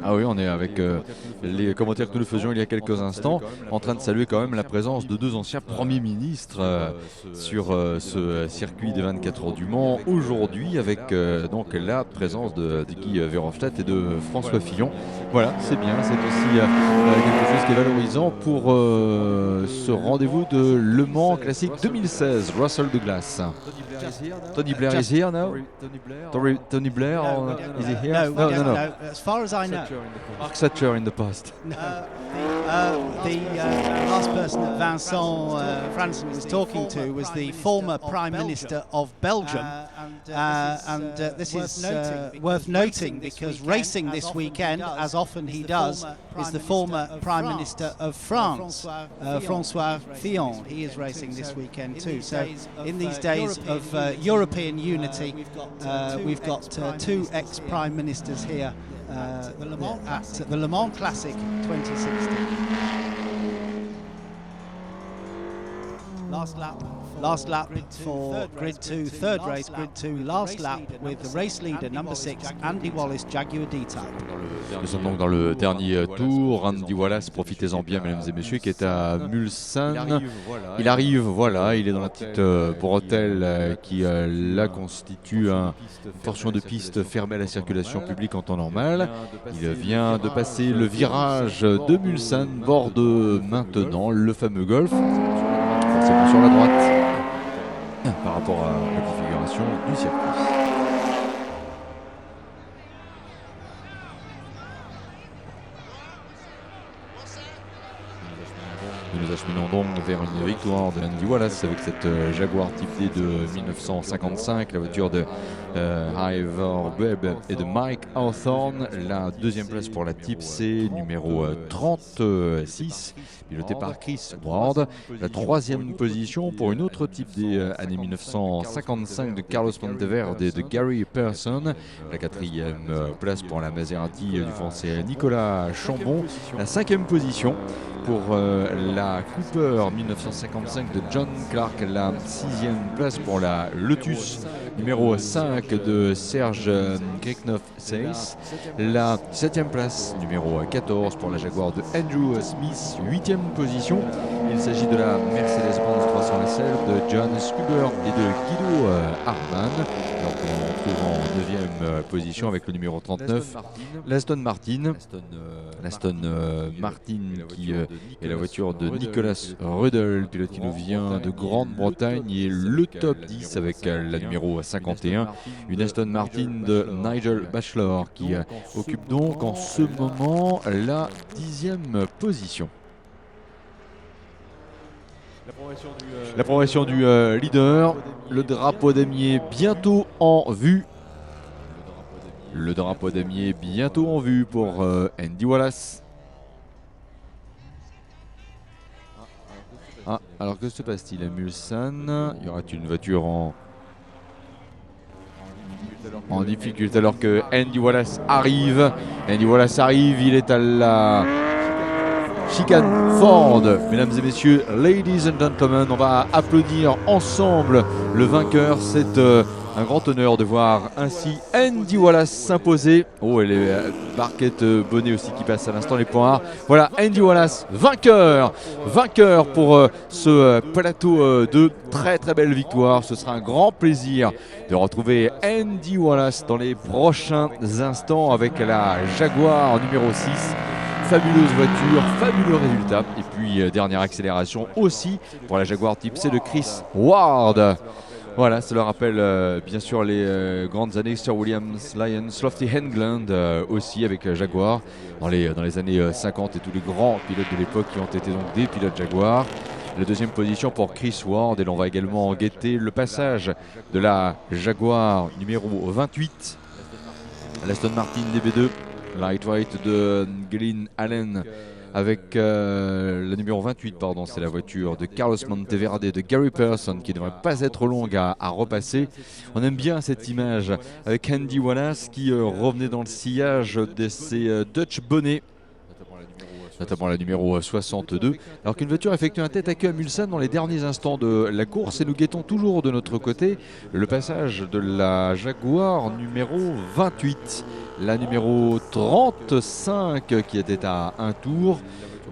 Ah oui, on est avec les commentaires que nous faisions il y a quelques instants, en train de saluer quand même la présence de 2 anciens premiers ministres sur ce circuit des 24 heures du Mans aujourd'hui, avec donc la présence de Guy Verhofstadt et de François Fillon. Voilà, c'est bien, c'est aussi quelque chose qui est valorisant pour ce rendez-vous de Le Mans Classique 2016. Russell Douglas. Tony Blair is here now? Tony Blair, is he here? No. As far as I know. Mark Thatcher in the past. The last person that Vincent Franzen was talking to was the former Prime Minister of Belgium. And this is worth noting because racing this weekend, as often he does, is the former Prime Minister of France, François Fillon. He is racing this weekend too. So in these days of European unity, we've got 2 ex-Prime Ministers here at the Le Mans Classic 2016. Last lap for Grid 2, third race, Grid 2, last lap with the race leader, number 6, Andy Wallace, Jaguar D-Type. Nous sommes donc dans le dernier tour. Andy Wallace, profitez-en bien, mesdames et messieurs, qui est à Mulsanne. Il arrive, voilà, il est dans la petite bretelle qui là constitue une portion de piste fermée à la circulation publique en temps normal. Il vient de passer le virage de Mulsanne, borde maintenant le fameux golf. Forcément sur la droite. rapport à la configuration du circuit. Nous nous acheminons donc vers une victoire de Andy Wallace avec cette Jaguar Type D de 1955, la voiture de Ivor Webb et de Mike Hawthorne. La deuxième place pour la Type C, numéro 36, pilotée par Chris Ward. La troisième position pour une autre Type D année 1955 de Carlos Monteverde et de Gary Pearson. La quatrième place pour la Maserati du français Nicolas Chambon. La cinquième position pour la Cooper 1955 de John Clark, la sixième place pour la Lotus numéro 5 de Serge Kreknoff-Seyss, la septième place numéro 14 pour la Jaguar de Andrew Smith, huitième position. Il s'agit de la Mercedes-Benz 300 SL de John Schuber et de Guido Harman. Donc on trouve en neuvième position avec le numéro 39 l'Aston Martin. L'Aston Martin qui est la voiture de Nicolas Ruddle, pilote qui nous vient de Grande-Bretagne, et le top 10 avec la numéro 51, une Aston Martin de Nigel Bachelor qui occupe donc en ce moment la 10e position. La progression du leader, le drapeau damier bientôt en vue. Le drapeau damier bientôt en vue pour Andy Wallace. Ah, alors que se passe-t-il à Mulsanne? Y aura-t-il une voiture en difficulté alors que Andy Wallace arrive? Andy Wallace arrive, il est à la chicane Ford. Mesdames et messieurs, ladies and gentlemen, on va applaudir ensemble le vainqueur. C'est un grand honneur de voir ainsi Andy Wallace s'imposer. Oh, et les barquettes bonnet aussi qui passent à l'instant, les points. Voilà, Andy Wallace, vainqueur pour ce plateau de très très belle victoire. Ce sera un grand plaisir de retrouver Andy Wallace dans les prochains instants avec la Jaguar numéro 6. Fabuleuse voiture, fabuleux résultat. Et puis dernière accélération aussi pour la Jaguar Type C de Chris Ward. Voilà, cela rappelle bien sûr les grandes années Sir Williams Lyons, Lofty Hengland aussi avec Jaguar dans les années 50 et tous les grands pilotes de l'époque qui ont été donc des pilotes Jaguar. La deuxième position pour Chris Ward, et l'on va également guetter le passage de la Jaguar numéro 28, l'Aston Martin DB2 Lightweight de Glyn Allen avec la numéro 28, pardon, c'est la voiture de Carlos Monteverde et de Gary Pearson qui ne devrait pas être longue à repasser. On aime bien cette image avec Andy Wallace qui revenait dans le sillage de ses Dutch bonnets, notamment la numéro 62, alors qu'une voiture effectue un tête à queue à Mulsanne dans les derniers instants de la course, et nous guettons toujours de notre côté le passage de la Jaguar numéro 28. La numéro 35 qui était à un tour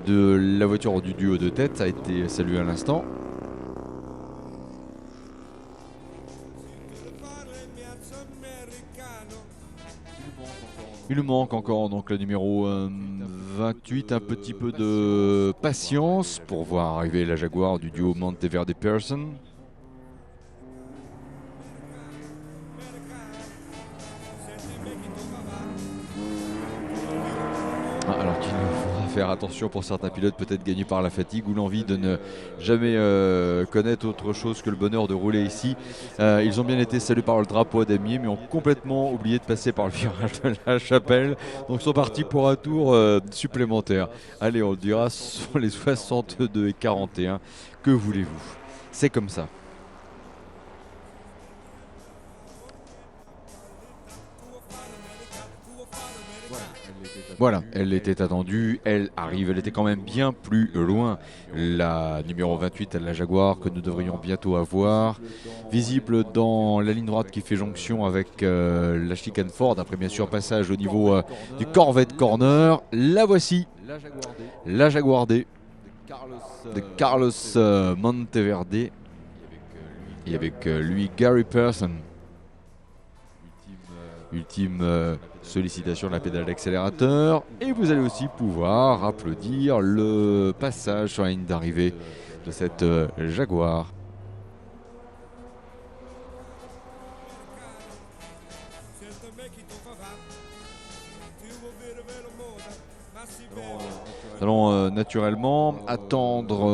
de la voiture du duo de tête a été saluée à l'instant. Il nous manque encore donc le numéro 28, un petit peu de patience pour voir arriver la Jaguar du duo Monteverde Pearson. Alors qu'il faudra faire attention pour certains pilotes, peut-être gagnés par la fatigue ou l'envie de ne jamais connaître autre chose que le bonheur de rouler ici. Ils ont bien été salués par le drapeau à damier, mais ont complètement oublié de passer par le virage de la Chapelle. Donc ils sont partis pour un tour supplémentaire. Allez, on le dira sur les 62 et 41. Que voulez-vous? C'est comme ça. Voilà, elle était attendue, elle arrive, elle était quand même bien plus loin. La numéro 28, la Jaguar, que nous devrions bientôt avoir. Visible dans la ligne droite qui fait jonction avec la chicane Ford, après bien sûr passage au niveau du Corvette Corner. La voici, la Jaguar D de Carlos Monteverde. Et avec lui Gary Pearson. Ultime sollicitation de la pédale d'accélérateur, et vous allez aussi pouvoir applaudir le passage sur la ligne d'arrivée de cette Jaguar. Nous allons naturellement attendre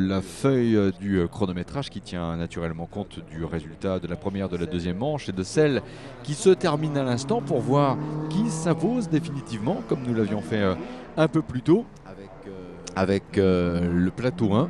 la feuille du chronométrage qui tient naturellement compte du résultat de la première, de la deuxième manche et de celle qui se termine à l'instant pour voir qui s'impose définitivement, comme nous l'avions fait un peu plus tôt avec le plateau 1.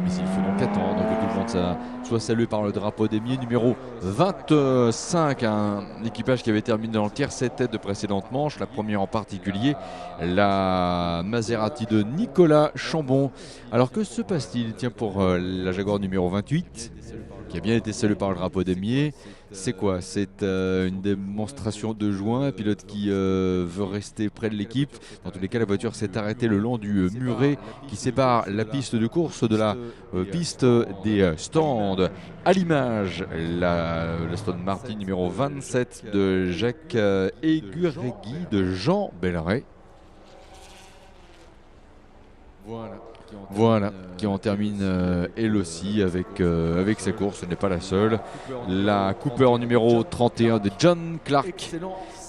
Ici, il faut donc attendre que tout le monde soit salué par le drapeau d'émier numéro 25, un équipage qui avait terminé dans le tiers 7 têtes de précédente manche, la première en particulier, la Maserati de Nicolas Chambon. Alors que se passe-t-il? Tiens, pour la Jaguar numéro 28, qui a bien été salué par le drapeau d'émier. C'est quoi? C'est une démonstration de joint, un pilote qui veut rester près de l'équipe. Dans tous les cas, la voiture s'est arrêtée le long du muret qui sépare la piste de course de la piste des stands. À l'image, l'Aston Martin numéro 27 de Jacques Eguregui de Jean Belleret. Voilà, qui en termine elle aussi avec sa course. Ce n'est pas la seule. La Cooper numéro 31 de John Clark.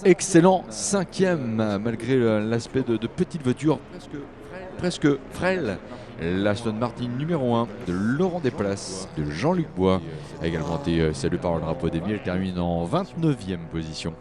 Excellent 5e malgré l'aspect de petite voiture presque frêle. L'Aston Martin numéro 1 de Laurent Desplaces, de Jean-Luc Bois, a également été salué par le drapeau d'émier. Elle termine en 29e position.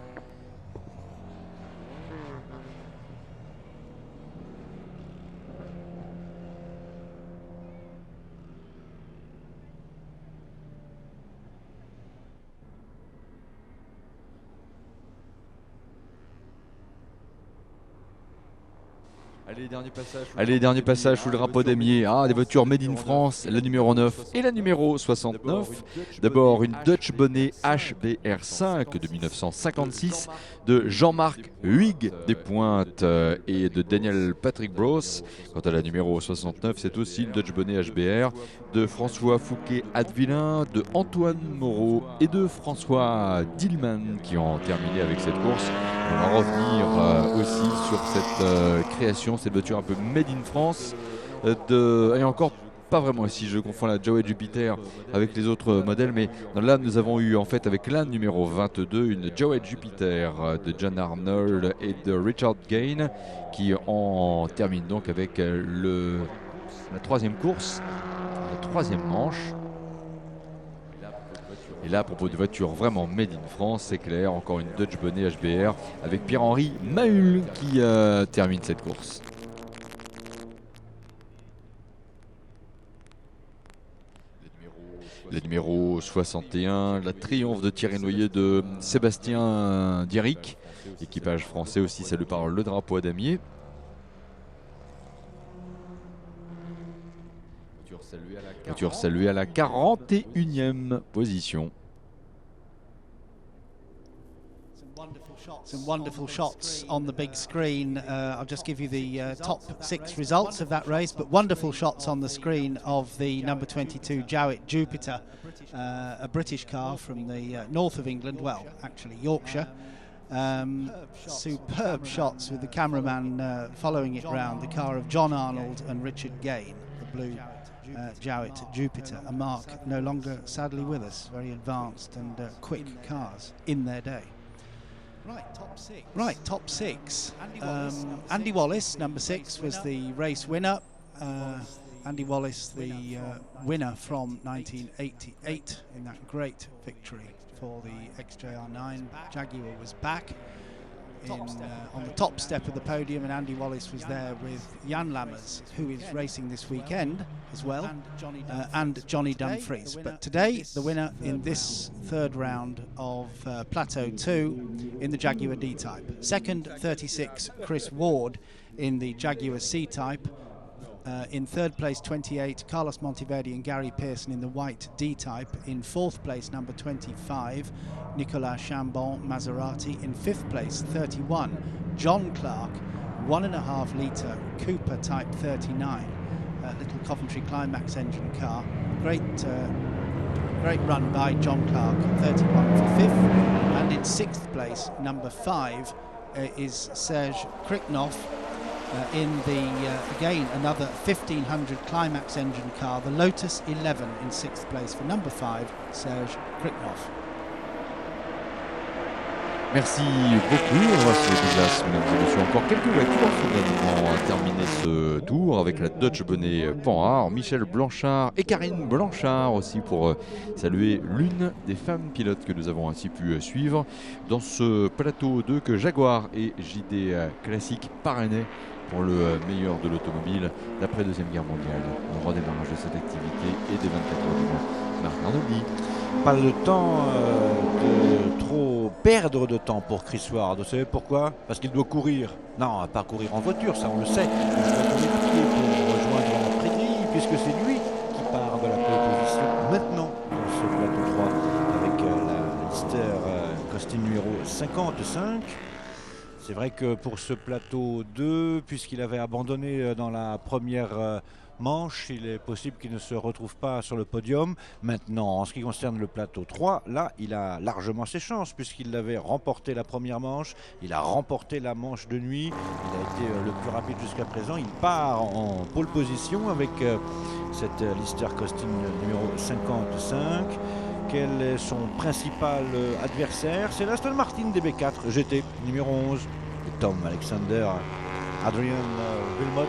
Allez, dernier passage sous le drapeau d'émier. Des voitures made in France, la numéro 9 et la numéro 69. D'abord une Dutch Bonnet HBR5 de 1956 de Jean-Marc Huyghe des Pointes et de Daniel Patrick Bros. Quant à la numéro 69, c'est aussi une Dutch Bonnet HBR de François Fouquet-Advillain, de Antoine Moreau et de François Dillman qui ont terminé avec cette course. On va revenir aussi sur cette création, cette voiture un peu made in France et encore pas vraiment si je confonds la Jowett Jupiter avec les autres modèles, mais là nous avons eu en fait avec la numéro 22 une Jowett Jupiter de John Arnold et de Richard Gain qui en termine donc avec la troisième course, la troisième manche. Et là, à propos de voitures vraiment made in France, c'est clair, encore une Dutch Bonnet HBR avec Pierre-Henri Mahul qui termine cette course. La numéro 61, la Triomphe de Thierry Noyer de Sébastien Diric, équipage français aussi salué par le drapeau à damier. Voiture saluée à la 41e position. Some wonderful shots on the big screen. I'll just give you the top 6 results of that race, but wonderful shots on the screen of the number 22 Jowett Jupiter, a British car from the north of England, well, actually Yorkshire. Superb shots with the cameraman following it round, the car of John Arnold and Richard Gain, the blue Jowett Jupiter, a mark no longer sadly with us. Very advanced and quick cars in their day. Right, top 6. Andy Wallace, number 6, was the race winner. Andy Wallace, the winner from 1988 in that great victory for the XJR9. Jaguar was back on the top step of the podium, and Andy Wallace was there with Jan Lammers, who is racing this weekend as well, and Johnny Dumfries. But today, the winner in this third round of Plateau 2 in the Jaguar D-Type. Second, 36, Chris Ward in the Jaguar C-Type. In third place, 28, Carlos Monteverdi and Gary Pearson in the white D-Type. In fourth place, number 25, Nicolas Chambon Maserati. In fifth place, 31, John Clark, 1.5 litre Cooper Type 39, little Coventry Climax engine car. Great run by John Clark, 31 for fifth. And in sixth place, number 5, is Serge Kriknoff. In the, again, another 1500 Climax engine car, the Lotus 11 in 6th place for number 5, Serge Kriknoff. Merci beaucoup. C'est déjà, mesdames et messieurs, encore quelques voitures finalement à terminer ce tour avec la Dodge Bonnet Panhard, Michel Blanchard et Karine Blanchard aussi pour saluer l'une des femmes pilotes que nous avons ainsi pu suivre dans ce plateau 2 que Jaguar et JD Classic parrainaient pour le meilleur de l'automobile d'après Deuxième Guerre mondiale. Le redémarrage de cette activité et des 24 heures du Mans. Marc Arnoldi. Pas le temps de trop perdre de temps pour Chris Ward. Vous savez pourquoi? Parce qu'il doit courir. Non, pas courir en voiture, ça on le sait. Il doit courir pied pour rejoindre la prairie, puisque c'est lui qui part de la pole position maintenant dans ce plateau 3 avec la Lister Costin numéro 55. C'est vrai que pour ce plateau 2, puisqu'il avait abandonné dans la première manche, il est possible qu'il ne se retrouve pas sur le podium. Maintenant, en ce qui concerne le plateau 3, là, il a largement ses chances puisqu'il avait remporté la première manche, il a remporté la manche de nuit, il a été le plus rapide jusqu'à présent. Il part en pole position avec cette Lister Costin numéro 55. Quel est son principal adversaire? C'est l'Aston Martin DB4 GT numéro 11 de Tom Alexander, Adrian Wilmot,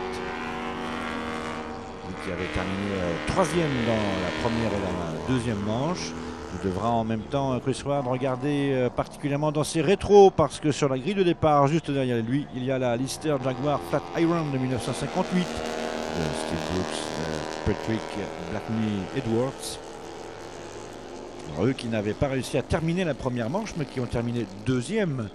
qui avait terminé troisième dans la première et la deuxième manche. Il devra en même temps, Chris Ward, regarder particulièrement dans ses rétros parce que sur la grille de départ, juste derrière lui, il y a la Lister Jaguar Flat Iron de 1958 de Steve Brooks, Patrick Blackney Edwards. Alors, eux qui n'avaient pas réussi à terminer la première manche, mais qui ont terminé deuxième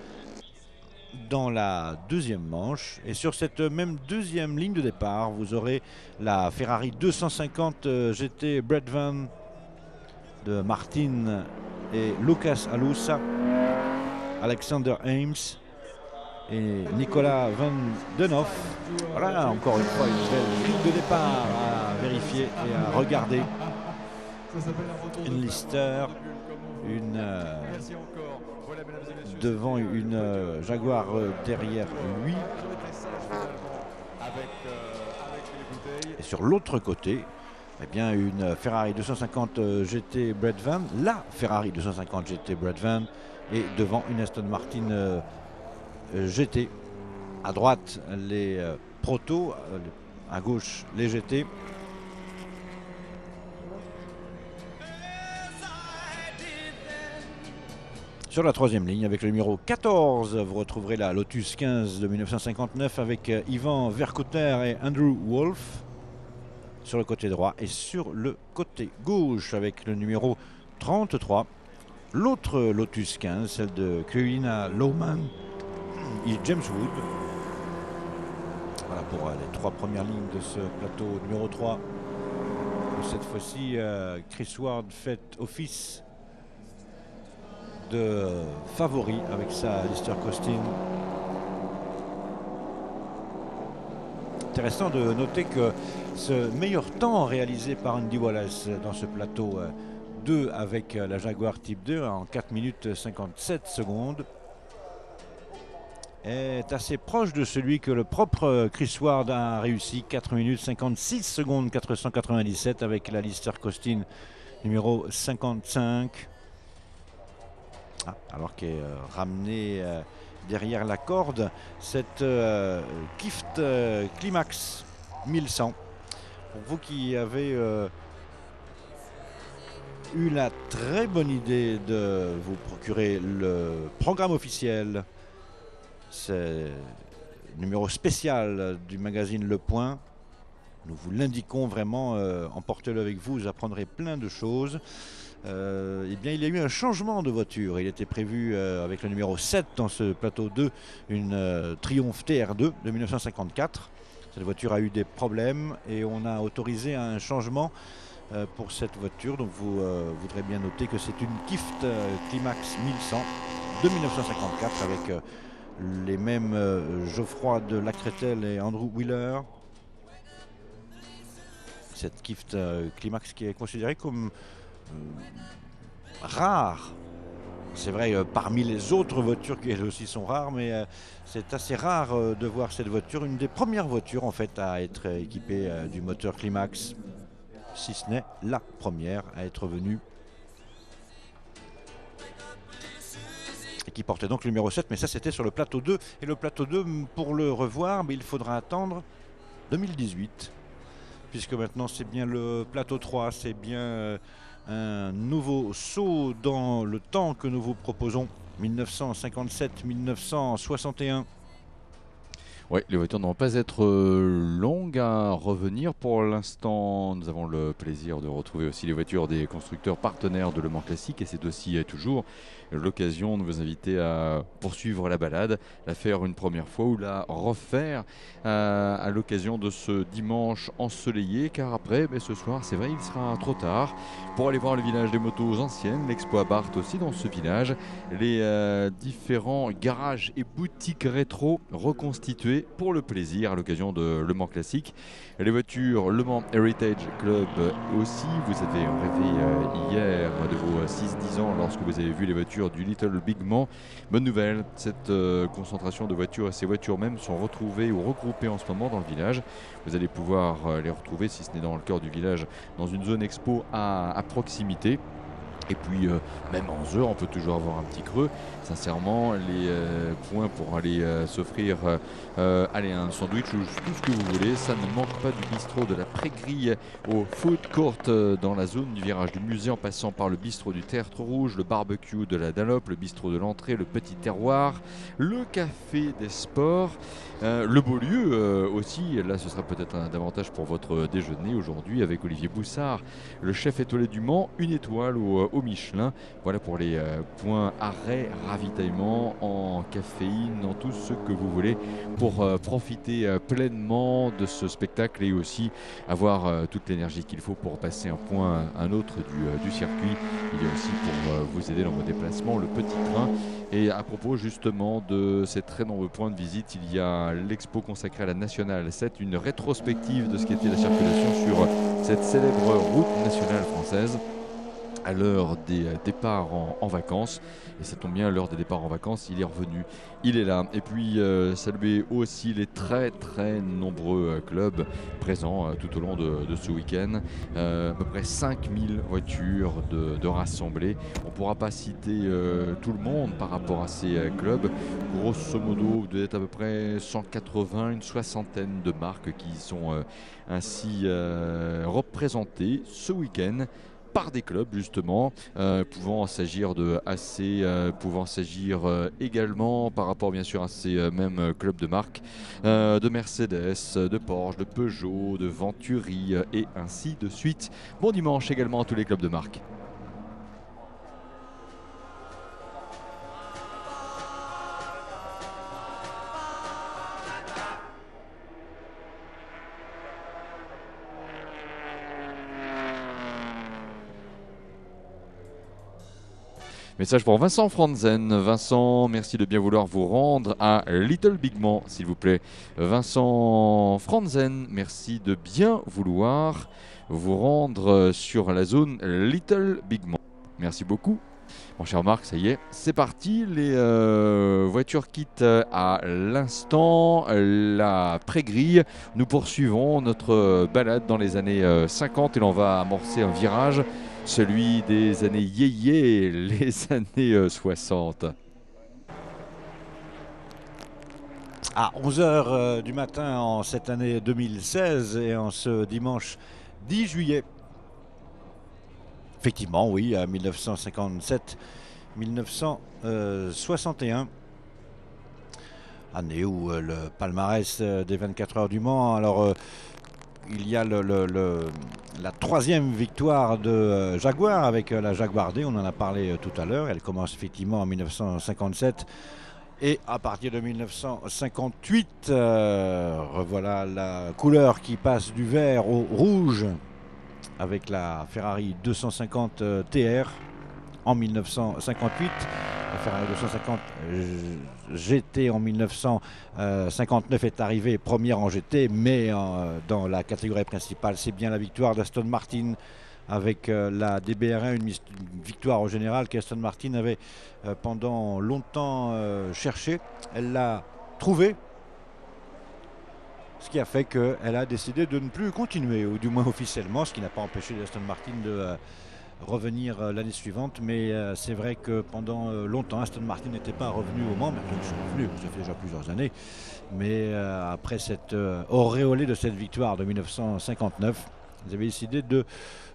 dans la deuxième manche. Et sur cette même deuxième ligne de départ, vous aurez la Ferrari 250 GT Bredvan de Martin et Lucas Alusa, Alexander Ames et Nicolas Van Denhoff. Voilà, encore une fois, une belle ligne de départ à vérifier et à regarder. Une Lister, une devant une Jaguar derrière lui. Et sur l'autre côté, eh bien une Ferrari 250 GT Bredvan, la Ferrari 250 GT Bredvan, et devant une Aston Martin GT. À droite les protos, à gauche les GT. Sur la troisième ligne, avec le numéro 14, vous retrouverez la Lotus 15 de 1959 avec Ivan Vercouter et Andrew Wolf sur le côté droit. Et sur le côté gauche, avec le numéro 33, l'autre Lotus 15, celle de Carolina Lowman et James Wood. Voilà pour les trois premières lignes de ce plateau numéro 3. Cette fois-ci, Chris Ward fait office de favori avec sa Lister Costin. Intéressant de noter que ce meilleur temps réalisé par Andy Wallace dans ce plateau 2 avec la Jaguar Type 2 en 4 minutes 57 secondes est assez proche de celui que le propre Chris Ward a réussi, 4 minutes 56 secondes 497 avec la Lister Costin numéro 55. Alors qu'est ramené derrière la corde cette Kift Climax 1100. Pour vous qui avez eu la très bonne idée de vous procurer le programme officiel, c'est le numéro spécial du magazine Le Point, nous vous l'indiquons vraiment, emportez-le avec vous, vous apprendrez plein de choses. Eh bien, il y a eu un changement de voiture. Il était prévu avec le numéro 7 dans ce plateau 2, une Triumph TR2 de 1954. Cette voiture a eu des problèmes et on a autorisé un changement pour cette voiture. Donc vous voudrez bien noter que c'est une Kift Climax 1100 de 1954 avec les mêmes Geoffroy de Lacretel et Andrew Wheeler. Cette Kift Climax qui est considérée comme rare. C'est vrai parmi les autres voitures qui elles aussi sont rares, mais c'est assez rare de voir cette voiture, une des premières voitures en fait à être équipée du moteur Climax, si ce n'est la première à être venue. Et qui portait donc le numéro 7, mais ça c'était sur le plateau 2. Et le plateau 2, pour le revoir, il faudra attendre 2018, puisque maintenant c'est bien le plateau 3, c'est bien un nouveau saut dans le temps que nous vous proposons, 1957-1961. Oui, les voitures ne vont pas être longues à revenir. Pour l'instant, nous avons le plaisir de retrouver aussi les voitures des constructeurs partenaires de Le Mans Classique, et c'est aussi toujours l'occasion de vous inviter à poursuivre la balade, la faire une première fois ou la refaire à l'occasion de ce dimanche ensoleillé, car après, ce soir, c'est vrai, il sera trop tard pour aller voir le village des motos anciennes, l'Expo Abarth aussi dans ce village, les différents garages et boutiques rétro reconstitués pour le plaisir à l'occasion de Le Mans Classique. Les voitures Le Mans Heritage Club aussi, vous avez rêvé hier de vos 6-10 ans lorsque vous avez vu les voitures du Little Big Mans. Bonne nouvelle, cette concentration de voitures et ces voitures même sont retrouvées ou regroupées en ce moment dans le village. Vous allez pouvoir les retrouver, si ce n'est dans le cœur du village, dans une zone expo à proximité. Et puis, même en 11 heures, on peut toujours avoir un petit creux. Sincèrement, les points pour aller s'offrir un sandwich ou tout ce que vous voulez, ça ne manque pas du bistrot de la Pré-Grille au food court dans la zone du virage du musée, en passant par le bistrot du Tertre Rouge, le barbecue de la Dunlop, le bistrot de l'entrée, le petit terroir, le café des sports, le Beaulieu aussi. Là, ce sera peut-être un avantage pour votre déjeuner aujourd'hui avec Olivier Boussard, le chef étoilé du Mans, une étoile au Michelin. Voilà pour les points arrêt, ravitaillement en caféine, en tout ce que vous voulez pour profiter pleinement de ce spectacle et aussi avoir toute l'énergie qu'il faut pour passer un point à un autre du circuit. Il y a aussi pour vous aider dans vos déplacements le petit train. Et à propos justement de ces très nombreux points de visite, il y a l'expo consacrée à la Nationale 7, une rétrospective de ce qu'était la circulation sur cette célèbre route nationale française à l'heure des départs en vacances. Et ça tombe bien, à l'heure des départs en vacances, il est revenu, il est là. Et puis saluer aussi les très très nombreux clubs présents tout au long de ce week-end. À peu près 5000 voitures de rassemblées. On ne pourra pas citer tout le monde par rapport à ces clubs. Grosso modo, vous devez être à peu près 180, une soixantaine de marques qui sont ainsi représentées ce week-end par des clubs justement, pouvant s'agir de AC, pouvant s'agir également par rapport bien sûr à ces mêmes clubs de marque, de Mercedes, de Porsche, de Peugeot, de Venturi et ainsi de suite. Bon dimanche également à tous les clubs de marque. Message pour Vincent Franzen. Vincent, merci de bien vouloir vous rendre à Little Big Mans, s'il vous plaît. Vincent Franzen, merci de bien vouloir vous rendre sur la zone Little Big Mans. Merci beaucoup. Mon cher Marc, ça y est, c'est parti. Les voitures quittent à l'instant la Pré-Grille. Nous poursuivons notre balade dans les années 50 et l'on va amorcer un virage, celui des années yéyé, les années 60. À 11h du matin en cette année 2016 et en ce dimanche 10 juillet. Effectivement, oui, à 1957-1961. Année où le palmarès des 24 heures du Mans. Alors, il y a la troisième victoire de Jaguar avec la Jaguar D. On en a parlé tout à l'heure. Elle commence effectivement en 1957. Et à partir de 1958, revoilà la couleur qui passe du vert au rouge avec la Ferrari 250 TR en 1958. La Ferrari 250 GT en 1959 est arrivée première en GT, mais dans la catégorie principale, c'est bien la victoire d'Aston Martin avec la DBR1, une victoire au général qu'Aston Martin avait pendant longtemps cherché. Elle l'a trouvée, ce qui a fait qu'elle a décidé de ne plus continuer, ou du moins officiellement, ce qui n'a pas empêché Aston Martin de revenir l'année suivante, mais c'est vrai que pendant longtemps Aston Martin n'était pas revenu au Mans, maintenant ils sont revenus, ça fait déjà plusieurs années, mais après cette auréolée de cette victoire de 1959, ils avaient décidé de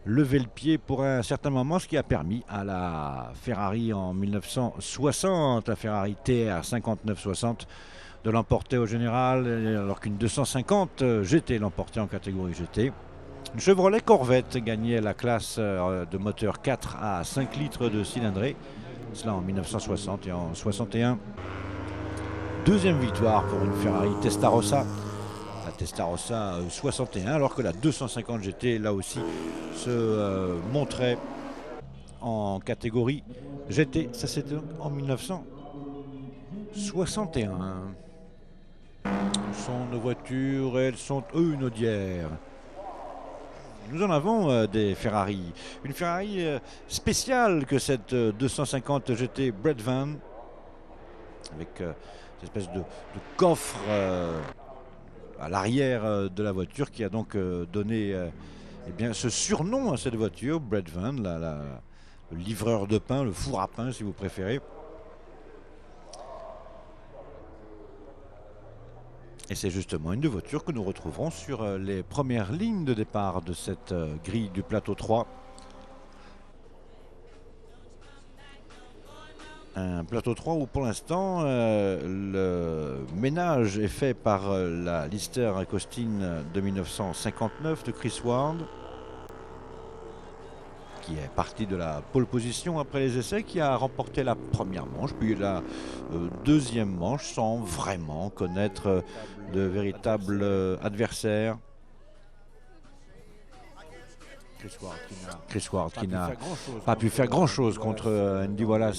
lever le pied pour un certain moment, ce qui a permis à la Ferrari en 1960, la Ferrari TR 5960, de l'emporter au général, alors qu'une 250 GT l'emportait en catégorie GT. Une Chevrolet Corvette gagnait la classe de moteur 4 à 5 litres de cylindrée, cela en 1960 et en 61. Deuxième victoire pour une Ferrari Testarossa. La Testarossa 61, alors que la 250 GT, là aussi, se montrait en catégorie GT. Ça, c'était en 1961. Ce sont nos voitures, elles sont une Audière. Nous en avons des Ferrari. Une Ferrari spéciale que cette 250 GT Bredvan, avec cette espèce de coffre à l'arrière de la voiture, qui a donc donné eh bien, ce surnom à cette voiture, Bredvan, le livreur de pain, le four à pain si vous préférez. Et c'est justement une des voitures que nous retrouverons sur les premières lignes de départ de cette grille du plateau 3. Un plateau 3 où pour l'instant le ménage est fait par la Lister Costin de 1959 de Chris Ward, qui est parti de la pole position après les essais, qui a remporté la première manche, puis la deuxième manche sans vraiment connaître de véritable adversaire. Chris Ward qui n'a pas pu faire grand chose contre Andy Wallace.